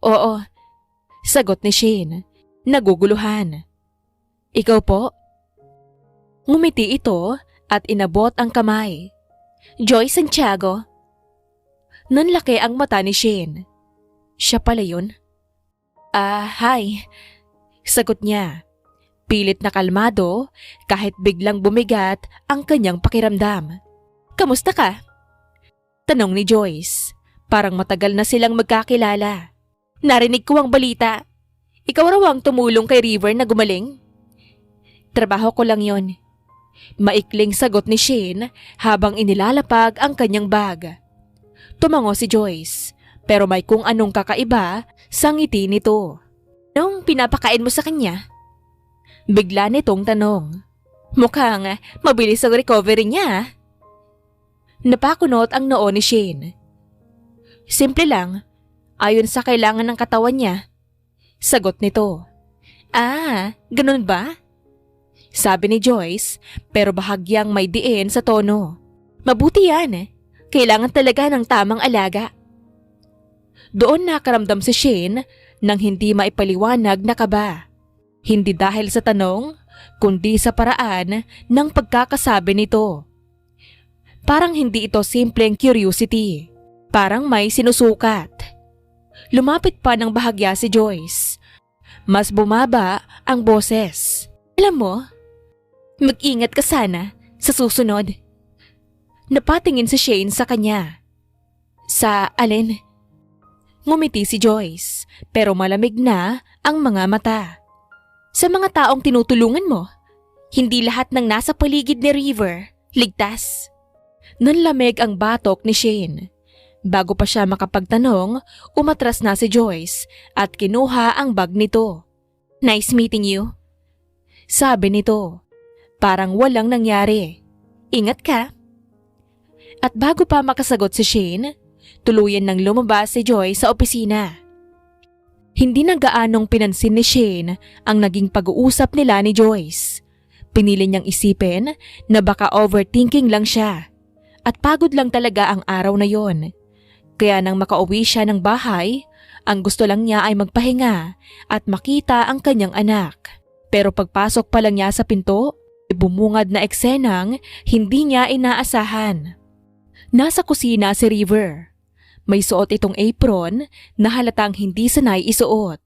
Oo." Sagot ni Shane, naguguluhan. "Ikaw po?" Ngumiti ito at inabot ang kamay. "Joy Santiago." Nanlaki ang mata ni Shane. Siya pala yun? Hi. Sagot niya. Pilit na kalmado kahit biglang bumigat ang kanyang pakiramdam. "Kamusta ka?" Tanong ni Joyce. Parang matagal na silang magkakilala. "Narinig ko ang balita. Ikaw raw ang tumulong kay River na gumaling?" "Trabaho ko lang yon." Maikling sagot ni Shane habang inilalapag ang kanyang bag. Tumango si Joyce, pero may kung anong kakaiba sa ngiti nito. "Anong pinapakain mo sa kanya?" Bigla nitong tanong. "Mukhang mabilis ang recovery niya." Napakunot ang noo ni Shane. "Simple lang, ayon sa kailangan ng katawan niya." Sagot nito. Ganun ba?" Sabi ni Joyce, pero bahagyang may diin sa tono. "Mabuti yan. Kailangan talaga ng tamang alaga." Doon nakaramdam si Shane ng hindi maipaliwanag na kaba. Hindi dahil sa tanong, kundi sa paraan ng pagkakasabi nito. Parang hindi ito simpleng curiosity. Parang may sinusukat. Lumapit pa ng bahagya si Joyce. Mas bumaba ang boses. "Alam mo, mag-ingat ka sana sa susunod." Napatingin si Shane sa kanya. "Sa alin?" Ngumiti si Joyce, pero malamig na ang mga mata. "Sa mga taong tinutulungan mo, hindi lahat ng nasa paligid ni River ligtas." Nanlamig ang batok ni Shane. Bago pa siya makapagtanong, umatras na si Joyce at kinuha ang bag nito. "Nice meeting you." Sabi nito. Parang walang nangyari. "Ingat ka." At bago pa makasagot si Shane, tuluyan nang lumabas si Joy sa opisina. Hindi na gaanong pinansin ni Shane ang naging pag-uusap nila ni Joyce. Pinili niyang isipin na baka overthinking lang siya at pagod lang talaga ang araw na yon. Kaya nang makauwi siya ng bahay, ang gusto lang niya ay magpahinga at makita ang kanyang anak. Pero pagpasok pa lang niya sa pinto, bumungad na eksenang hindi niya inaasahan. Nasa kusina si River. May suot itong apron na halatang hindi sanay isuot.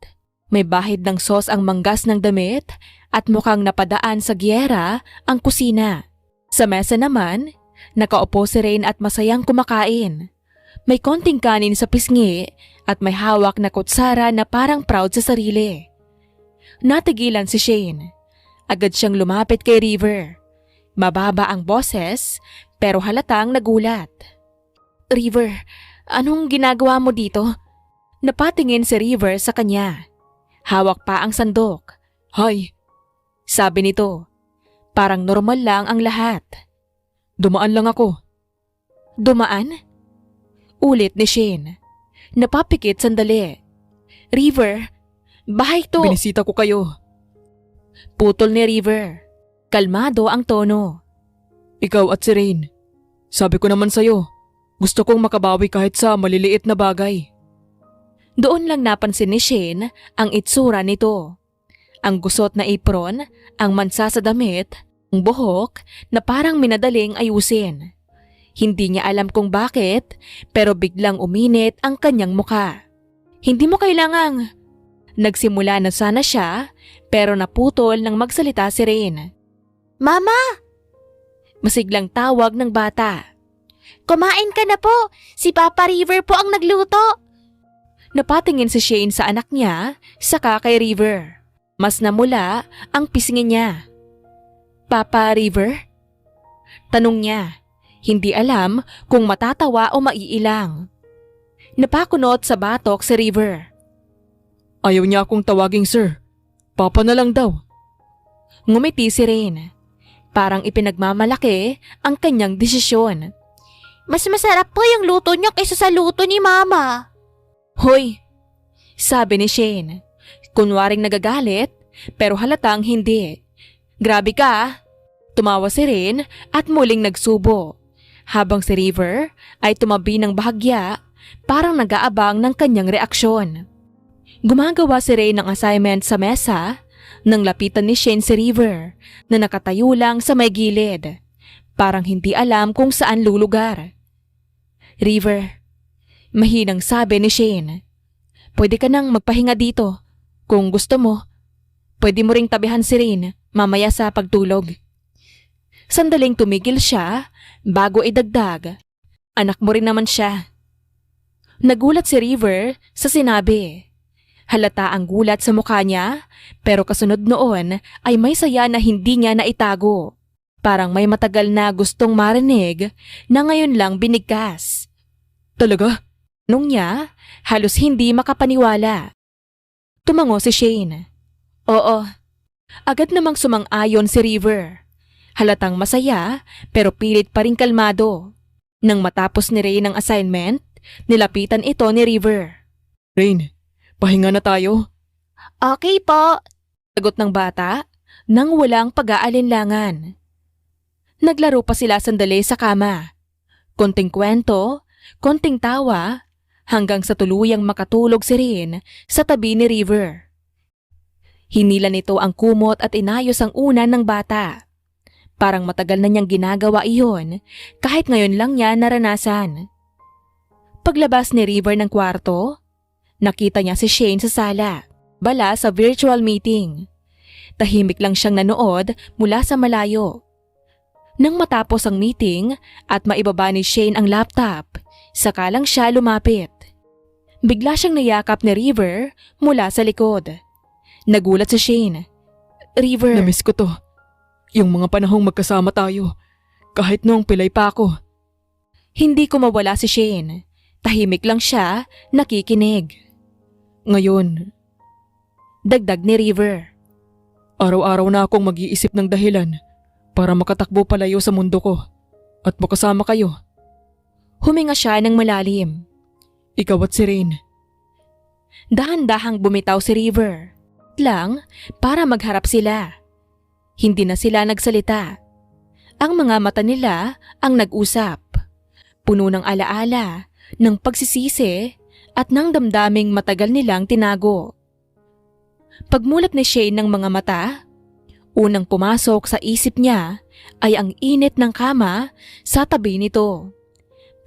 May bahid ng sauce ang manggas ng damit at mukhang napadaan sa giyera ang kusina. Sa mesa naman, nakaupo si Rain at masayang kumakain. May konting kanin sa pisngi at may hawak na kutsara na parang proud sa sarili. Natigilan si Shane. Agad siyang lumapit kay River. Mababa ang boses pero halatang nagulat. "River, anong ginagawa mo dito?" Napatingin si River sa kanya. Hawak pa ang sandok. "Hi," sabi nito. Parang normal lang ang lahat. "Dumaan lang ako." "Dumaan?" Ulit ni Shane. Napapikit sandali. "River, bahay to." "Binisita ko kayo." Putol ni River. Kalmado ang tono. "Ikaw at si Rain. Sabi ko naman sa'yo, gusto kong makabawi kahit sa maliliit na bagay." Doon lang napansin ni Shane ang itsura nito. Ang gusot na apron, ang mansa sa damit, ang buhok na parang minadaling ayusin. Hindi niya alam kung bakit, pero biglang uminit ang kanyang muka. Hindi mo kailangang... Nagsimula na sana siya, pero naputol nang magsalita si Rain. Mama, Masiglang tawag ng bata. kumain ka na po. Si Papa River po ang nagluto. Napatingin si Shane sa anak niya, saka kay River. Mas namula ang pisngin niya. Papa River? Tanong niya. Hindi alam kung matatawa o maiilang. Napakunot sa batok si River. Ayaw niya akong tawaging sir. Papa na lang daw. Ngumiti si Rain. Parang ipinagmamalaki ang kanyang desisyon. Mas masarap po yung luto niya kaysa sa luto ni Mama. Hoy! Sabi ni Shane. Kunwaring nagagalit, pero halatang hindi. Grabe ka! Tumawa si Rain at muling nagsubo. Habang si River ay tumabi ng bahagya, parang nag-aabang ng kanyang reaksyon. Gumagawa si Rain ng assignment sa mesa nang lapitan ni Shane si River na nakatayo lang sa may gilid. Parang hindi alam kung saan lulugar. River, mahinang sabi ni Shane. Pwede ka nang magpahinga dito. Kung gusto mo, pwede mo ring tabihan si Rain mamaya sa pagtulog. Sandaling tumigil siya bago idagdag. Anak mo rin naman siya. Nagulat si River sa sinabi. Halata ang gulat sa mukha niya, pero kasunod noon ay may saya na hindi niya naitago. Parang may matagal na gustong marinig na ngayon lang binigkas. Talaga? Nung niya, halos hindi makapaniwala. Tumango si Shane. Oo. Agad namang sumang-ayon si River. Halatang masaya pero pilit pa rin kalmado. Nang matapos ni Ray ang assignment, nilapitan ito ni River. Rain, pahinga na tayo. Okay po. Sagot ng bata nang walang pag-aalinlangan. Naglaro pa sila sandali sa kama. Konting kwento, konting tawa, hanggang sa tuluyang makatulog si Rin sa tabi ni River. Hinila nito ang kumot at inayos ang unan ng bata. Parang matagal na niyang ginagawa iyon kahit ngayon lang niya naranasan. Paglabas ni River ng kwarto, nakita niya si Shane sa sala, bala sa virtual meeting. Tahimik lang siyang nanood mula sa malayo. Nang matapos ang meeting at maibaba ni Shane ang laptop, saka lang siya lumapit. Bigla siyang nayakap ni River mula sa likod. Nagulat si Shane. River, Namiss ko to. Yung mga panahong magkasama tayo. Kahit noong pilay pa ako. hindi ko mawala si Shane. Tahimik lang siya, nakikinig. Ngayon, Dagdag ni River. araw-araw na akong mag-iisip ng dahilan para makatakbo palayo sa mundo ko at makasama kayo. Huminga siya ng malalim. Ikaw at si Rain. Dahan-dahang bumitaw si River. Lang para magharap sila. Hindi na sila nagsalita. Ang mga mata nila ang nag-usap. Puno ng alaala, ng pagsisisi at ng damdaming matagal nilang tinago. Pagmulat ni Shane ng mga mata, unang pumasok sa isip niya ay ang init ng kama sa tabi nito.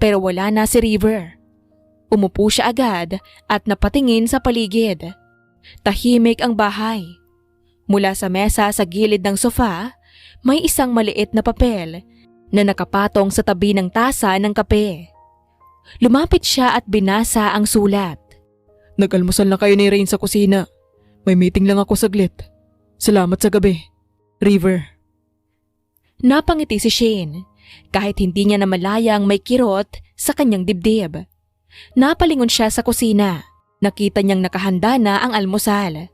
Pero wala na si River. Umupo siya agad at napatingin sa paligid. Tahimik ang bahay. Mula sa mesa sa gilid ng sofa, may isang maliit na papel na nakapatong sa tabi ng tasa ng kape. Lumapit siya at binasa ang sulat. Nag-almusal na kayo ni Rain sa kusina. May meeting lang ako saglit. Salamat sa gabi. River. Napangiti si Shane kahit hindi niya namalayang may kirot sa kanyang dibdib. Napalingon siya sa kusina. Nakita niyang nakahanda na ang almusal.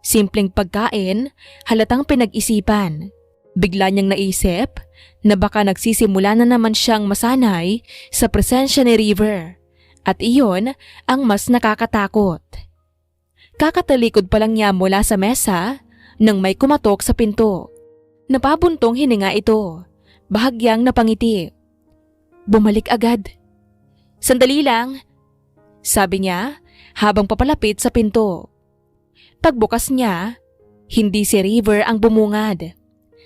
Simpleng pagkain, halatang pinag-isipan. Bigla niyang naisip na baka nagsisimula na naman siyang masanay sa presensya ni River. At iyon ang mas nakakatakot. Kakatalikod pa lang niya mula sa mesa nang may kumatok sa pinto. Napabuntong hininga ito. Bahagyang napangiti. Bumalik agad. Sandali lang, sabi niya habang papalapit sa pinto. Pagbukas niya, Hindi si River ang bumungad.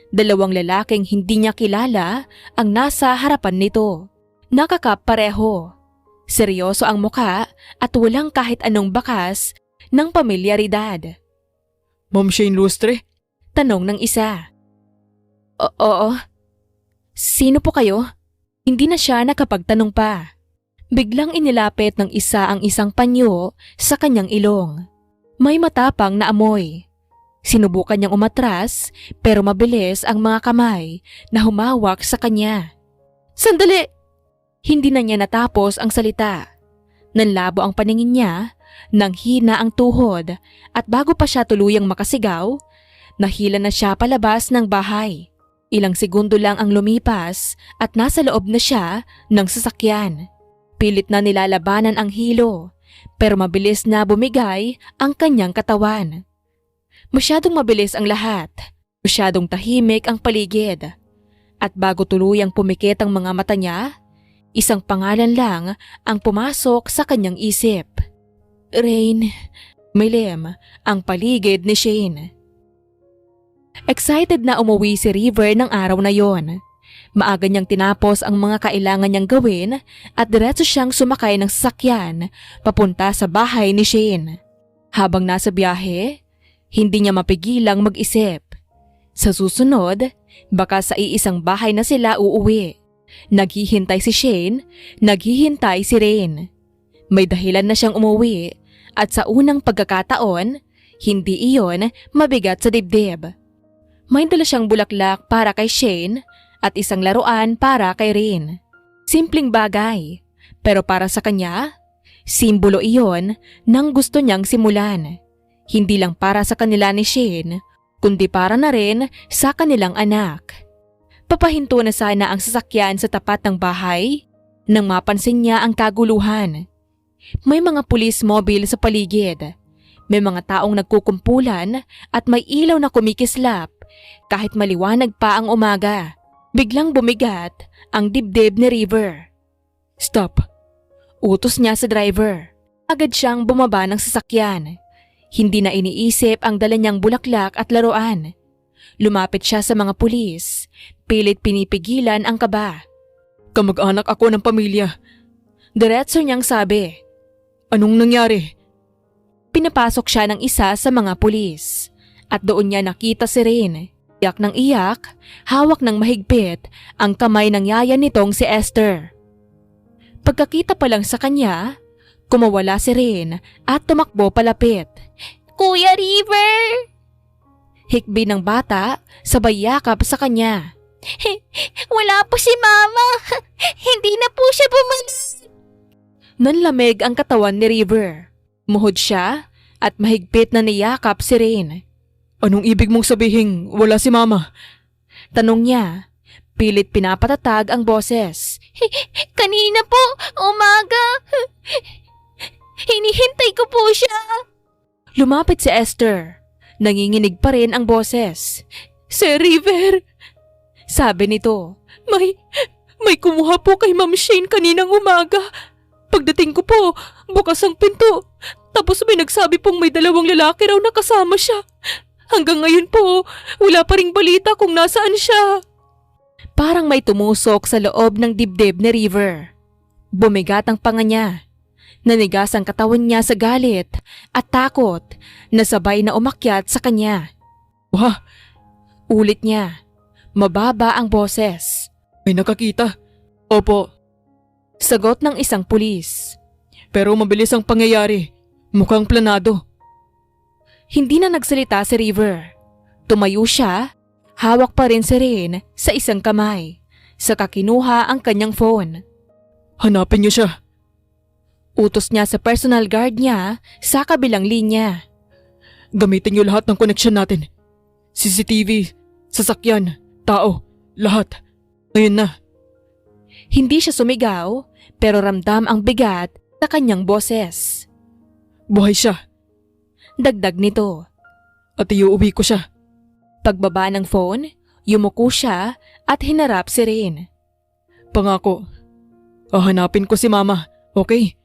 Dalawang lalaking hindi niya kilala ang nasa harapan nito. Nakakapareho. Seryoso ang muka at walang kahit anong bakas ng pamilyaridad. Ma'am Shane Lustre? Tanong ng isa. Oo. Sino po kayo? Hindi na siya nakapagtanong pa. Biglang inilapit ng isa ang isang panyo sa kanyang ilong. May matapang na amoy. Sinubukan niyang umatras pero mabilis ang mga kamay na humawak sa kanya. Sandali! Hindi na niya natapos ang salita. Nanlabo ang paningin niya, nanghina ang tuhod at bago pa siya tuluyang makasigaw, nahila na siya palabas ng bahay. Ilang segundo lang ang lumipas at nasa loob na siya ng sasakyan. Pilit na nilalabanan ang hilo pero mabilis na bumigay ang kanyang katawan. Masyadong mabilis ang lahat, masyadong tahimik ang paligid. At bago tuluyang pumikit ang mga mata niya, isang pangalan lang ang pumasok sa kanyang isip. Rain. Milim ang paligid ni Shane. Excited na umuwi si River ng araw na yon. Maaga niyang tinapos ang mga kailangan niyang gawin at diretso siyang sumakay ng sasakyan papunta sa bahay ni Shane. Habang nasa biyahe, hindi niya mapigilang mag-isip. Sa susunod, baka sa iisang bahay na sila uuwi. Naghihintay si Shane, naghihintay si Rain. May dahilan na siyang umuwi at sa unang pagkakataon, hindi iyon mabigat sa dibdib. May dala siyang bulaklak para kay Shane at isang laruan para kay Rain. Simpleng bagay, pero para sa kanya, simbolo iyon ng gusto niyang simulan. Hindi lang para sa kanila ni Shane, kundi para na rin sa kanilang anak. Papahinto na sana ang sasakyan sa tapat ng bahay nang mapansin niya ang kaguluhan. May mga pulis mobile sa paligid. May mga taong nagkukumpulan at may ilaw na kumikislap kahit maliwanag pa ang umaga. Biglang bumigat ang dibdib ni River. Stop! Utos niya sa driver. Agad siyang bumaba ng sasakyan. Hindi na iniisip ang dala niyang bulaklak at laruan. Lumapit siya sa mga pulis. Pilit pinipigilan ang kaba. Kamag-anak ako ng pamilya. Diretso niyang sabi. Anong nangyari? Pinapasok siya ng isa sa mga pulis. At doon niya nakita si Rain. Iyak ng iyak, hawak ng mahigpit ang kamay ng yaya nitong si Esther. Pagkakita pa lang sa kanya, kumawala si Rain at tumakbo palapit. Kuya River! Hikbi ng bata, sabay yakap sa kanya. Wala po si Mama. Hindi na po siya bumalik. Nanlamig ang katawan ni River. Muhod siya at mahigpit na niyakap si Rain. Anong ibig mong sabihin wala si Mama? Tanong niya. Pilit pinapatatag ang boses. Kanina po, umaga. Hinihintay ko po siya. Lumapit si Esther. Nanginginig pa rin ang boses. Sir River! Sabi nito. May kumuha po kay Ma'am Shane kaninang umaga. Pagdating ko po, bukas ang pinto. Tapos may nagsabi pong may dalawang lalaki raw na kasama siya. Hanggang ngayon po, wala pa ring balita kung nasaan siya. Parang may tumusok sa loob ng dibdib ni River. Bumigat ang panga niya. Nanigas ang katawan niya sa galit at takot na sabay na umakyat sa kanya. Wah! Ulit niya. Mababa ang boses. May nakakita? Opo. Sagot ng isang pulis. Pero mabilis ang pangyayari. Mukhang planado. Hindi na nagsalita si River. Tumayo siya, hawak pa rin si Rain sa isang kamay. Saka kinuha ang kanyang phone. Hanapin niyo siya. Utos niya sa personal guard niya sa kabilang linya. Gamitin niyo lahat ng koneksyon natin. CCTV, sasakyan, tao, lahat. Ngayon na. Hindi siya sumigaw pero ramdam ang bigat sa kanyang boses. Buhay siya. Dagdag nito. At iuuwi ko siya. Pagbaba ng phone, yumuko siya at hinarap si Rain. Pangako, hahanapin ko si Mama, okay?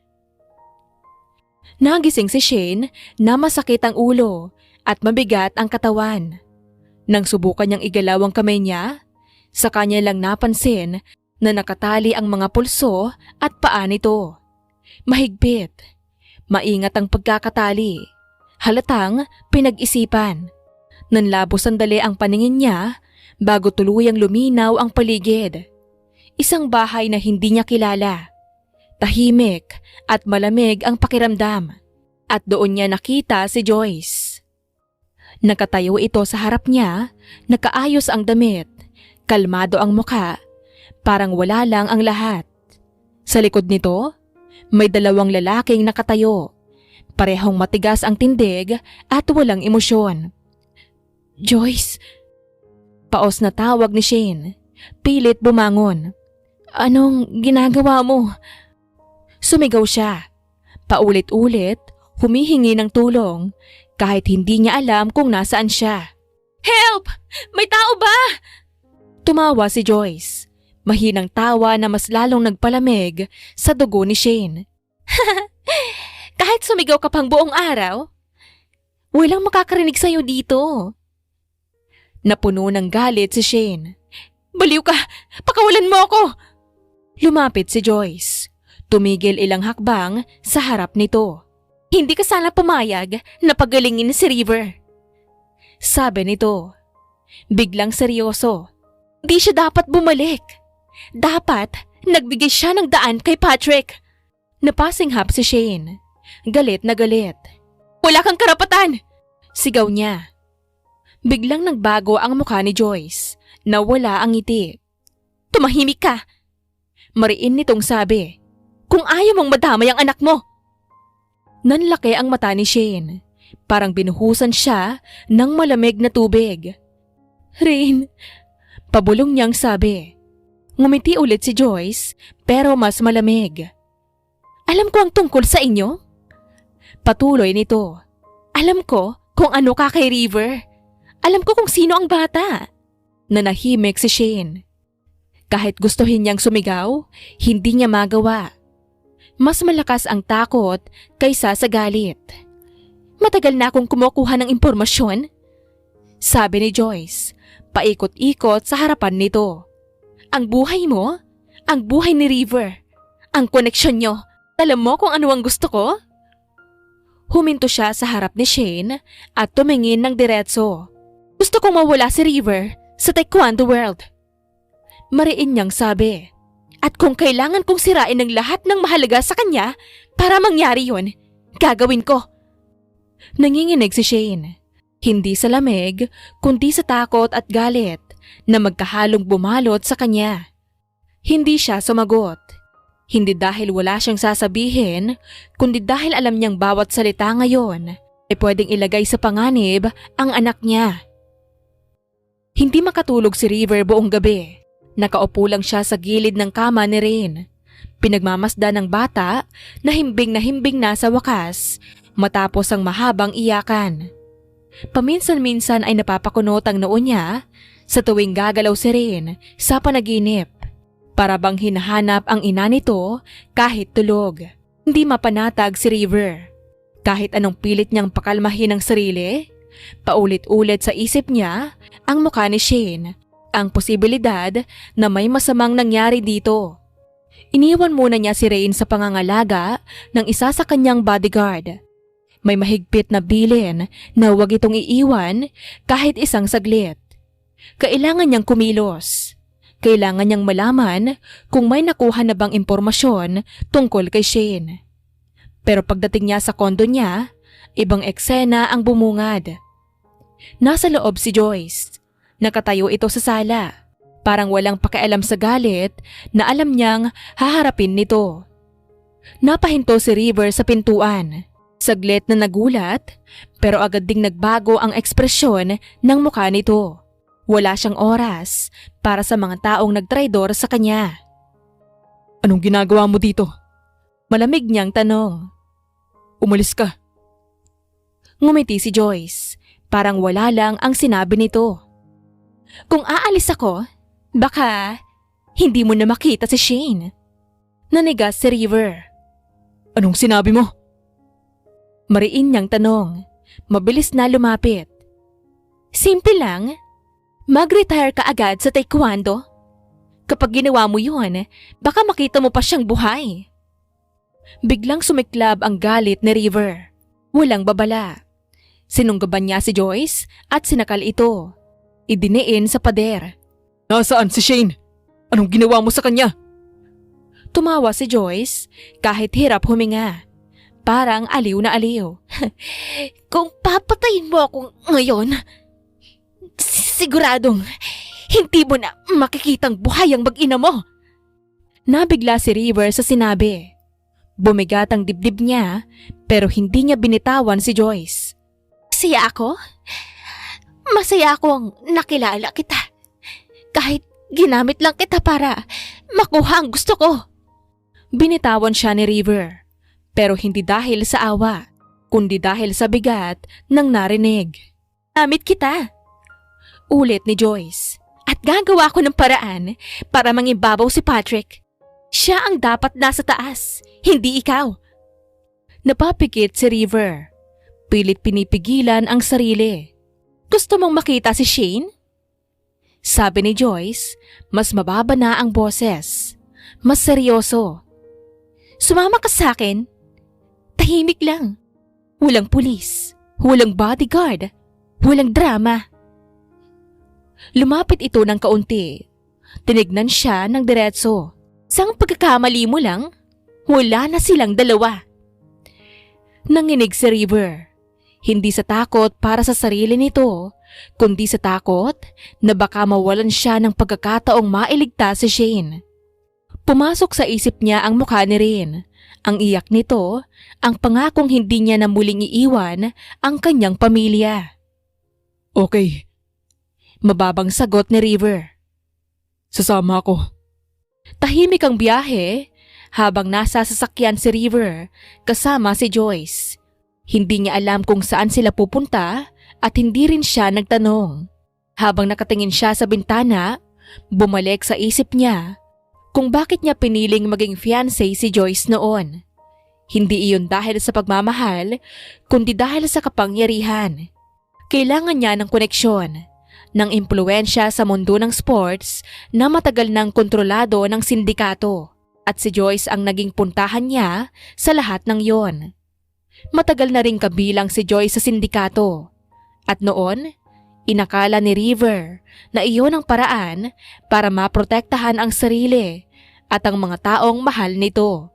Nagising si Shane na masakit ang ulo at mabigat ang katawan. Nang subukan niyang igalaw ang kamay niya, sa kanya lang napansin na nakatali ang mga pulso at paa nito. Mahigpit. Maingat ang pagkakatali. Halatang pinag-isipan. Nanlabo sandali ang paningin niya bago tuluyang luminaw ang paligid. Isang bahay na hindi niya kilala. Tahimik at malamig ang pakiramdam. At doon niya nakita si Joyce. Nakatayo ito sa harap niya, nakaayos ang damit, kalmado ang muka, parang wala lang ang lahat. Sa likod nito, may dalawang lalaking nakatayo. Parehong matigas ang tindig at walang emosyon. Joyce! Paos na tawag ni Shane. Pilit bumangon. Anong ginagawa mo? Sumigaw siya. Paulit-ulit, humihingi ng tulong kahit hindi niya alam kung nasaan siya. Help! May tao ba? Tumawa si Joyce. Mahinang tawa na mas lalong nagpalamig sa dugo ni Shane. Kahit sumigaw ka pang buong araw, walang makakarinig sa'yo dito. Napuno ng galit si Shane. Baliw ka! Pakawalan mo ako! Lumapit si Joyce. Tumigil ilang hakbang sa harap nito. Hindi ka sana pumayag na pagalingin si River. Sabi nito. Biglang seryoso. Di siya dapat bumalik. Dapat nagbigay siya ng daan kay Patrick. Napasinghap si Shane. Galit na galit. Wala kang karapatan! Sigaw niya. Biglang nagbago ang mukha ni Joyce. Nawala ang ngiti. Tumahimik ka! Mariin nitong sabi. Kung ayaw mong madamay ang anak mo! Nanlaki ang mata ni Shane. Parang binuhusan siya ng malamig na tubig. Rain! Pabulong niyang sabi. Ngumiti ulit si Joyce pero mas malamig. Alam ko ang tungkol sa inyo. Patuloy nito. Alam ko kung ano ka kay River. Alam ko kung sino ang bata. Nanahimik si Shane. Kahit gustuhin niyang sumigaw, hindi niya magawa. Mas malakas ang takot kaysa sa galit. Matagal na akong kumukuha ng impormasyon. Sabi ni Joyce, paikot-ikot sa harapan nito. Ang buhay mo, ang buhay ni River, ang koneksyon nyo. Alam mo kung ano ang gusto ko? Huminto siya sa harap ni Shane at tumingin ng diretso. Gusto kong mawala si River sa Taekwondo World. Mariin niyang sabi. At kung kailangan kong sirain ng lahat ng mahalaga sa kanya para mangyari yun, gagawin ko. Nanginginig si Shane. Hindi sa lamig, kundi sa takot at galit na magkahalong bumalot sa kanya. Hindi siya sumagot. Hindi dahil wala siyang sasabihin, kundi dahil alam niyang bawat salita ngayon ay pwedeng ilagay sa panganib ang anak niya. Hindi makatulog si River buong gabi. Nakaupo lang siya sa gilid ng kama ni Rain. Pinagmamasdan ng bata na himbing na sa wakas matapos ang mahabang iyakan. Paminsan-minsan ay napapakunot ang noo niya sa tuwing gagalaw si Rain sa panaginip. Para bang hinahanap ang ina nito kahit tulog. Hindi mapanatag si River. Kahit anong pilit niyang pakalmahin ang sarili, paulit-ulit sa isip niya ang mukha ni Shane. Ang posibilidad na may masamang nangyari dito. Iniwan muna niya si Rain sa pangangalaga ng isa sa kanyang bodyguard. May mahigpit na bilin na huwag itong iiwan kahit isang saglit. Kailangan niyang kumilos. Kailangan niyang malaman kung may nakuha na bang impormasyon tungkol kay Shane. Pero pagdating niya sa kondo niya, ibang eksena ang bumungad. Nasa loob si Joyce. Nakatayo ito sa sala. Parang walang pakialam sa galit na alam niyang haharapin nito. Napahinto si River sa pintuan. Saglit na nagulat pero agad ding nagbago ang ekspresyon ng mukha nito. Wala siyang oras para sa mga taong nagtraidor sa kanya. Anong ginagawa mo dito? Malamig niyang tanong. Umalis ka. Ngumiti si Joyce. Parang wala lang ang sinabi nito. Kung aalis ako, baka hindi mo na makita si Shane. Nanigas si River. Anong sinabi mo? Mariin niyang tanong. mabilis na lumapit. Simple lang, mag-retire ka agad sa taekwondo. Kapag ginawa mo yun, baka makita mo pa siyang buhay. Biglang sumiklab ang galit ni River. Walang babala. Sinunggaban niya si Joyce at sinakal ito. Idiniin sa pader. Nasaan si Shane? Anong ginawa mo sa kanya? Tumawa si Joyce kahit hirap huminga. Parang aliw na aliw. Kung papatayin mo ako ngayon, siguradong hindi mo na makikitang buhay ang mag-ina mo. Nabigla si River sa sinabi. Bumigat ang dibdib niya pero hindi niya binitawan si Joyce. Masaya ako? Masaya akong nakilala kita. Kahit ginamit lang kita para makuha ang gusto ko. Binitawan siya ni River. Pero hindi dahil sa awa, kundi dahil sa bigat ng narinig. Gamit kita. Ulit ni Joyce. At gagawa ko ng paraan para mangibabaw si Patrick. Siya ang dapat nasa taas, hindi ikaw. Napapikit si River. Pilit pinipigilan ang sarili. Gusto mong makita si Shane? Sabi ni Joyce, mas mababa na ang boses. Mas seryoso. Sumama ka sa akin. Tahimik lang. Walang pulis, walang bodyguard, walang drama. Lumapit ito ng kaunti. Tinignan siya ng diretso. Sang pagkakamali mo lang, wala na silang dalawa. Nanginig si River. Hindi sa takot para sa sarili nito, kundi sa takot na baka mawalan siya ng pagkakataong mailigtas si Shane. Pumasok sa isip niya ang mukha ni Rin. Ang iyak nito, ang pangakong hindi niya na muling iiwan ang kanyang pamilya. Okay, Mababang sagot ni River. sasama ako. Tahimik ang biyahe habang nasa sasakyan si River kasama si Joyce. Hindi niya alam kung saan sila pupunta at hindi rin siya nagtanong. Habang nakatingin siya sa bintana, bumalik sa isip niya kung bakit niya piniling maging fiancé si Joyce noon. Hindi iyon dahil sa pagmamahal, kundi dahil sa kapangyarihan. Kailangan niya ng koneksyon, ng impluwensya sa mundo ng sports na matagal nang kontrolado ng sindikato. At si Joyce ang naging puntahan niya sa lahat ng yon. Matagal na ring kabilang si Joyce sa sindikato. At noon, inakala ni River na iyon ang paraan para maprotektahan ang sarili at ang mga taong mahal nito.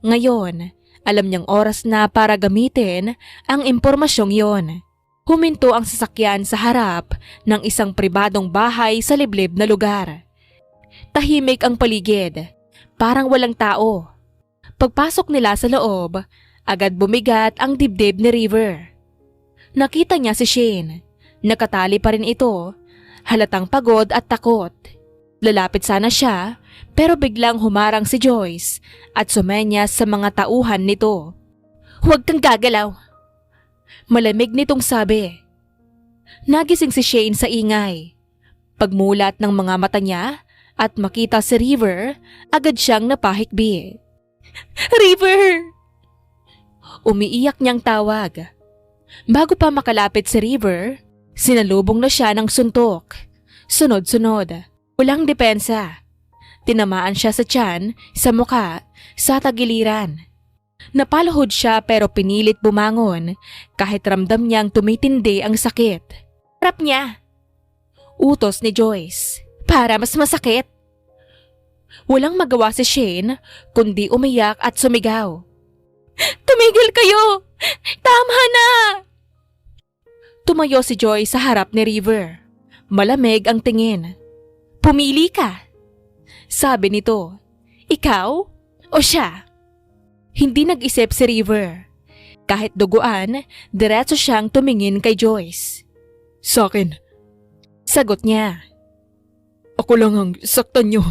Ngayon, alam niyang oras na para gamitin ang impormasyong yon. Huminto ang sasakyan sa harap ng isang pribadong bahay sa liblib na lugar. Tahimik ang paligid, parang walang tao. Pagpasok nila sa loob, agad bumigat ang dibdib ni River. Nakita niya si Shane. Nakatali pa rin ito, halatang pagod at takot. Lalapit sana siya, pero biglang humarang si Joyce at sumenyas sa mga tauhan nito. "Huwag kang gagalaw!" Malamig nitong sabi. Nagising si Shane sa ingay. Pagmulat ng mga mata niya at makita si River, agad siyang napahikbi. "River!" Umiiyak niyang tawag. Bago pa makalapit si River, sinalubong na siya ng suntok. Sunod-sunod, walang depensa. Tinamaan siya sa tiyan, sa muka, sa tagiliran. Napalahod siya pero pinilit bumangon kahit ramdam niyang tumitindi ang sakit. "Harap niya!" Utos ni Joyce, para mas masakit. Walang magawa si Shane kundi umiyak at sumigaw. "Tumigil kayo! Tama na!" Tumayo si Joy sa harap ni River. Malamig ang tingin. "Pumili ka," sabi nito. "Ikaw o siya?" Hindi nag-isip si River. Kahit duguan, diretso siyang tumingin kay Joyce. Sa akin, Sagot niya. ako lang ang saktan niyo.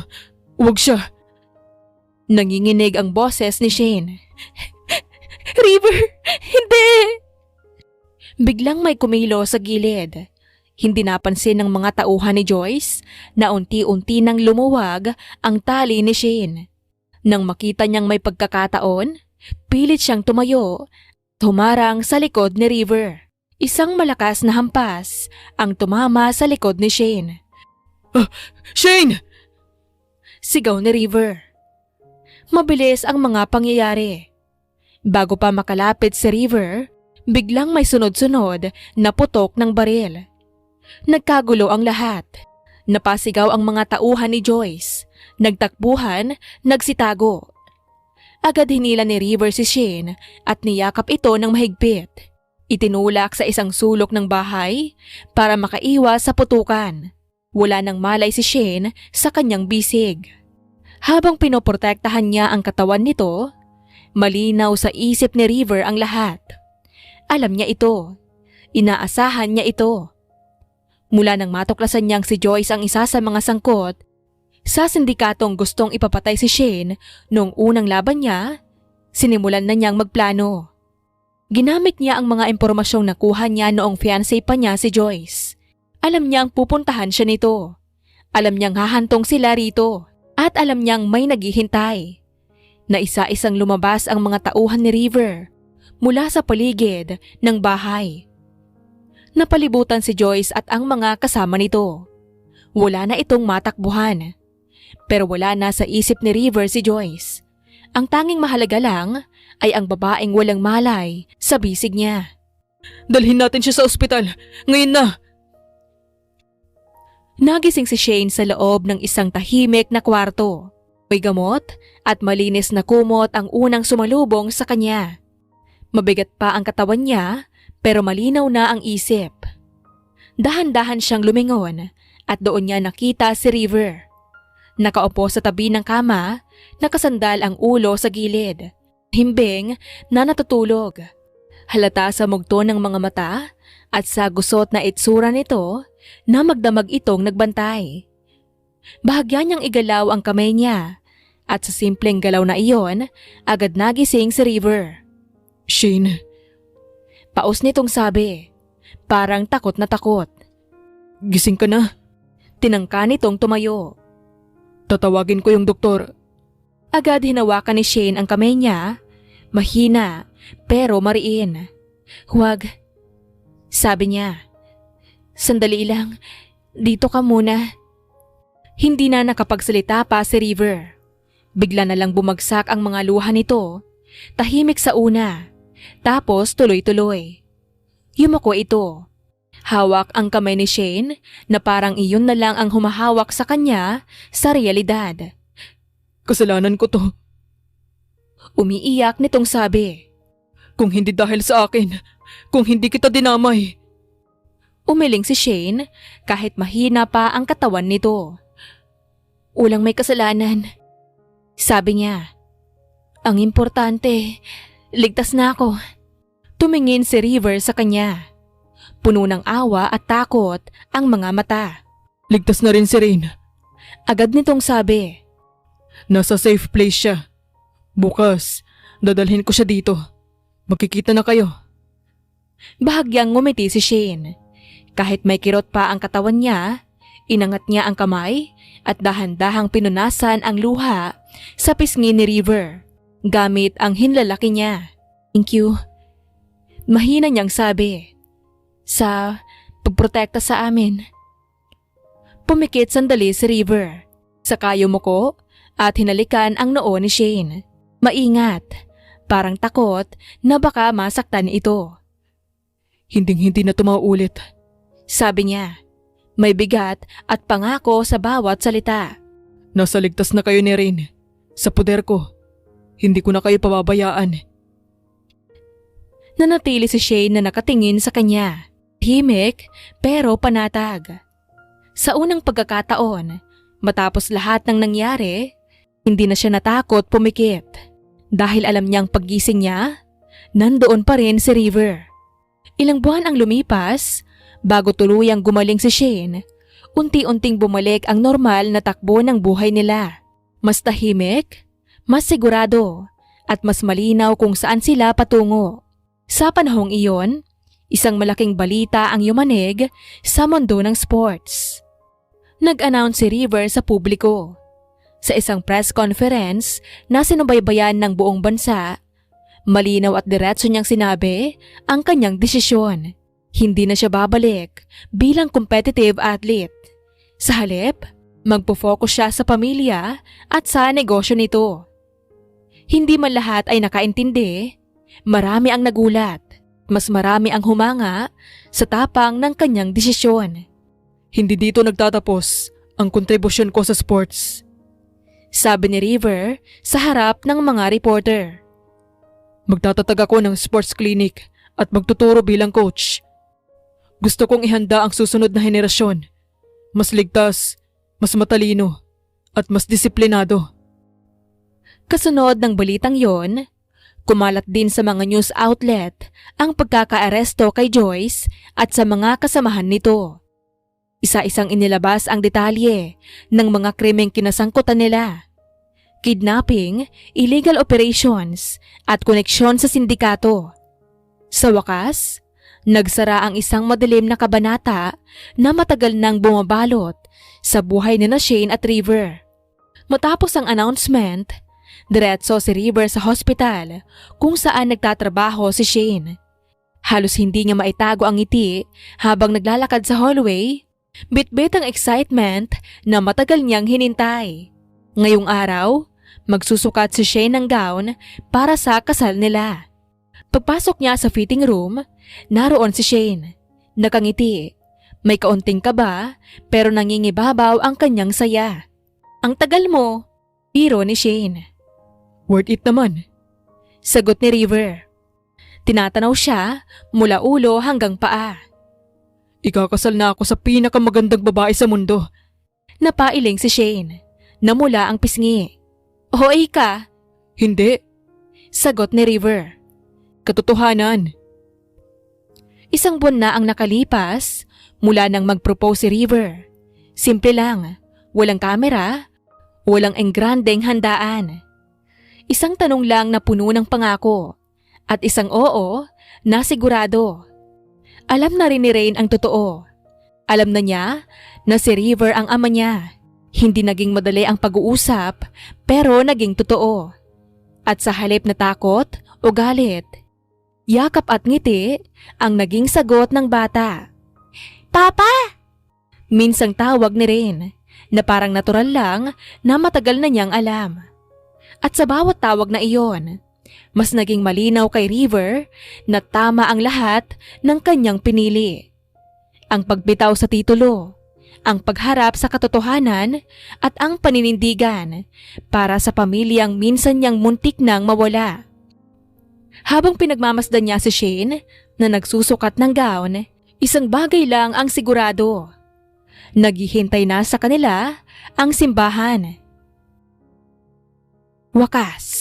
Huwag siya. Nanginginig ang boses ni Shane. "River, hindi!" Biglang may kumilo sa gilid. Hindi napansin ng mga tauhan ni Joyce na unti-unti nang lumuwag ang tali ni Shane. Nang makita niyang may pagkakataon, pilit siyang tumayo at humarang sa likod ni River. Isang malakas na hampas ang tumama sa likod ni Shane. Shane! Sigaw ni River. Mabilis ang mga pangyayari. Bago pa makalapit si River, biglang may sunod-sunod na putok ng baril. Nagkagulo ang lahat. Napasigaw ang mga tauhan ni Joyce. Nagtakbuhan, nagsitago. Agad hinila ni River si Shane at niyakap ito ng mahigpit. Itinulak sa isang sulok ng bahay para makaiwas sa putukan. Wala nang malay si Shane sa kanyang bisig. Habang pinoprotektahan niya ang katawan nito, malinaw sa isip ni River ang lahat. Alam niya ito. Inaasahan niya ito. Mula nang matuklasan niyang si Joyce ang isa sa mga sangkot sa sindikatong gustong ipapatay si Shane noong unang laban niya, sinimulan na niyang magplano. Ginamit niya ang mga impormasyong nakuha niya noong fiancé pa niya si Joyce. Alam niyang pupuntahan siya nito. Alam niyang hahantong sila rito. At alam niyang may naghihintay. Na isa-isang lumabas ang mga tauhan ni River mula sa paligid ng bahay. Napalibutan si Joyce at ang mga kasama nito. Wala na itong matakbuhan. Pero wala na sa isip ni River si Joyce. Ang tanging mahalaga lang ay ang babaeng walang malay sa bisig niya. Dalhin natin siya sa ospital. Ngayon na! Nagising si Shane sa loob ng isang tahimik na kwarto. May gamot at malinis na kumot ang unang sumalubong sa kanya. Mabigat pa ang katawan niya pero malinaw na ang isip. Dahan-dahan siyang lumingon at doon niya nakita si River. Nakaupo sa tabi ng kama, nakasandal ang ulo sa gilid. Himbing na natutulog. Halata sa mugto ng mga mata at sa gusot na itsura nito na magdamag itong nagbantay. Bahagya niyang igalaw ang kamay niya at sa simpleng galaw na iyon, agad nagising si River. Shane. Paus nitong sabi, parang takot na takot. Gising ka na. Tinangka nitong tumayo. Tatawagin ko yung doktor. Agad hinawakan ni Shane ang kamay niya, mahina pero mariin. Huwag, sabi niya. Sandali lang, dito ka muna. Hindi na nakapagsalita pa si River. Bigla na lang bumagsak ang mga luha nito, tahimik sa una, tapos tuloy-tuloy. Yumako ito. Hawak ang kamay ni Shane na parang iyon na lang ang humahawak sa kanya sa realidad. Kasalanan ko to. Umiiyak nitong sabi. Kung hindi dahil sa akin, kung hindi kita dinamay. Umiling si Shane kahit mahina pa ang katawan nito. Walang may kasalanan. Sabi niya. Ang importante, ligtas na ako. Tumingin si River sa kanya. Puno ng awa at takot ang mga mata. Ligtas na rin si Rain. Agad nitong sabi. Nasa safe place siya. Bukas, dadalhin ko siya dito. Magkikita na kayo. Bahagyang ngumiti si Shane. Kahit may kirot pa ang katawan niya, inangat niya ang kamay at dahan-dahang pinunasan ang luha sa pisngi ni River gamit ang hinlalaki niya. Thank you. Mahina niyang sabi. Sa pagprotekta sa amin. Pumikit sandali si River. Saka yumuko at hinalikan ang noo ni Shane. Maingat, parang takot na baka masaktan ito. Hinding-hindi na tumaulit. Sabi niya, may bigat at pangako sa bawat salita. Nasa ligtas na kayo ni Rain. Sa poder ko. Hindi ko na kayo pababayaan. Nanatili si Shane na nakatingin sa kanya. Himik pero panatag. Sa unang pagkakataon, matapos lahat ng nangyari, hindi na siya natakot pumikit. Dahil alam niyang paggising niya, nandoon pa rin si River. Ilang buwan ang lumipas, bago tuluyang gumaling si Shane, unti-unting bumalik ang normal na takbo ng buhay nila. Mas tahimik, mas sigurado, at mas malinaw kung saan sila patungo. Sa panahong iyon, isang malaking balita ang yumanig sa mundo ng sports. Nag-announce si River sa publiko. Sa isang press conference na sinubaybayan ng buong bansa, malinaw at diretso niyang sinabi ang kanyang desisyon. Hindi na siya babalik bilang competitive athlete. Sa halip, magpo-focus siya sa pamilya at sa negosyo nito. Hindi man lahat ay nakaintindi, marami ang nagulat, mas marami ang humanga sa tapang ng kanyang desisyon. Hindi dito nagtatapos ang kontribusyon ko sa sports. Sabi ni River sa harap ng mga reporter. Magtatatag ako ng sports clinic at magtuturo bilang coach. Gusto kong ihanda ang susunod na henerasyon. Mas ligtas, mas matalino, at mas disiplinado. Kasunod ng balitang yon, kumalat din sa mga news outlet ang pagkakaaresto kay Joyce at sa mga kasamahan nito. Isa-isang inilabas ang detalye ng mga krimeng kinasangkutan nila. Kidnapping, illegal operations, at koneksyon sa sindikato. Sa wakas, nagsara ang isang madilim na kabanata na matagal nang bumabalot sa buhay ni Shane at River. Matapos ang announcement, diretso si River sa hospital kung saan nagtatrabaho si Shane. Halos hindi niya maitago ang ngiti habang naglalakad sa hallway, bitbit ang excitement na matagal niyang hinintay. Ngayong araw, magsusukat si Shane ng gown para sa kasal nila. Pagpasok niya sa fitting room, naroon si Shane. Nakangiti. May kaunting kaba pero nangingibabaw ang kanyang saya. Ang tagal mo, biro ni Shane. Worth it naman. Sagot ni River. Tinatanaw siya mula ulo hanggang paa. Ikakasal na ako sa pinakamagandang babae sa mundo. Napailing si Shane. Namula ang pisngi. Hoy ka! Hindi. Sagot ni River. Katotohanan. Isang buwan na ang nakalipas mula nang mag-propose si River. Simple lang, walang kamera, walang engrandeng handaan. Isang tanong lang na puno ng pangako at isang oo na sigurado. Alam na rin ni Rain ang totoo. Alam na niya na si River ang ama niya. Hindi naging madali ang pag-uusap pero naging totoo. At sa halip na takot o galit, yakap at ngiti ang naging sagot ng bata. Papa! Minsang tawag ni Rain na parang natural lang na matagal na niyang alam. At sa bawat tawag na iyon, mas naging malinaw kay River na tama ang lahat ng kanyang pinili. Ang pagbitaw sa titulo, ang pagharap sa katotohanan at ang paninindigan para sa pamilyang minsan niyang muntik nang mawala. Habang pinagmamasdan niya si Shane na nagsusukat ng gown, isang bagay lang ang sigurado. Naghihintay na sa kanila ang simbahan. Wakas.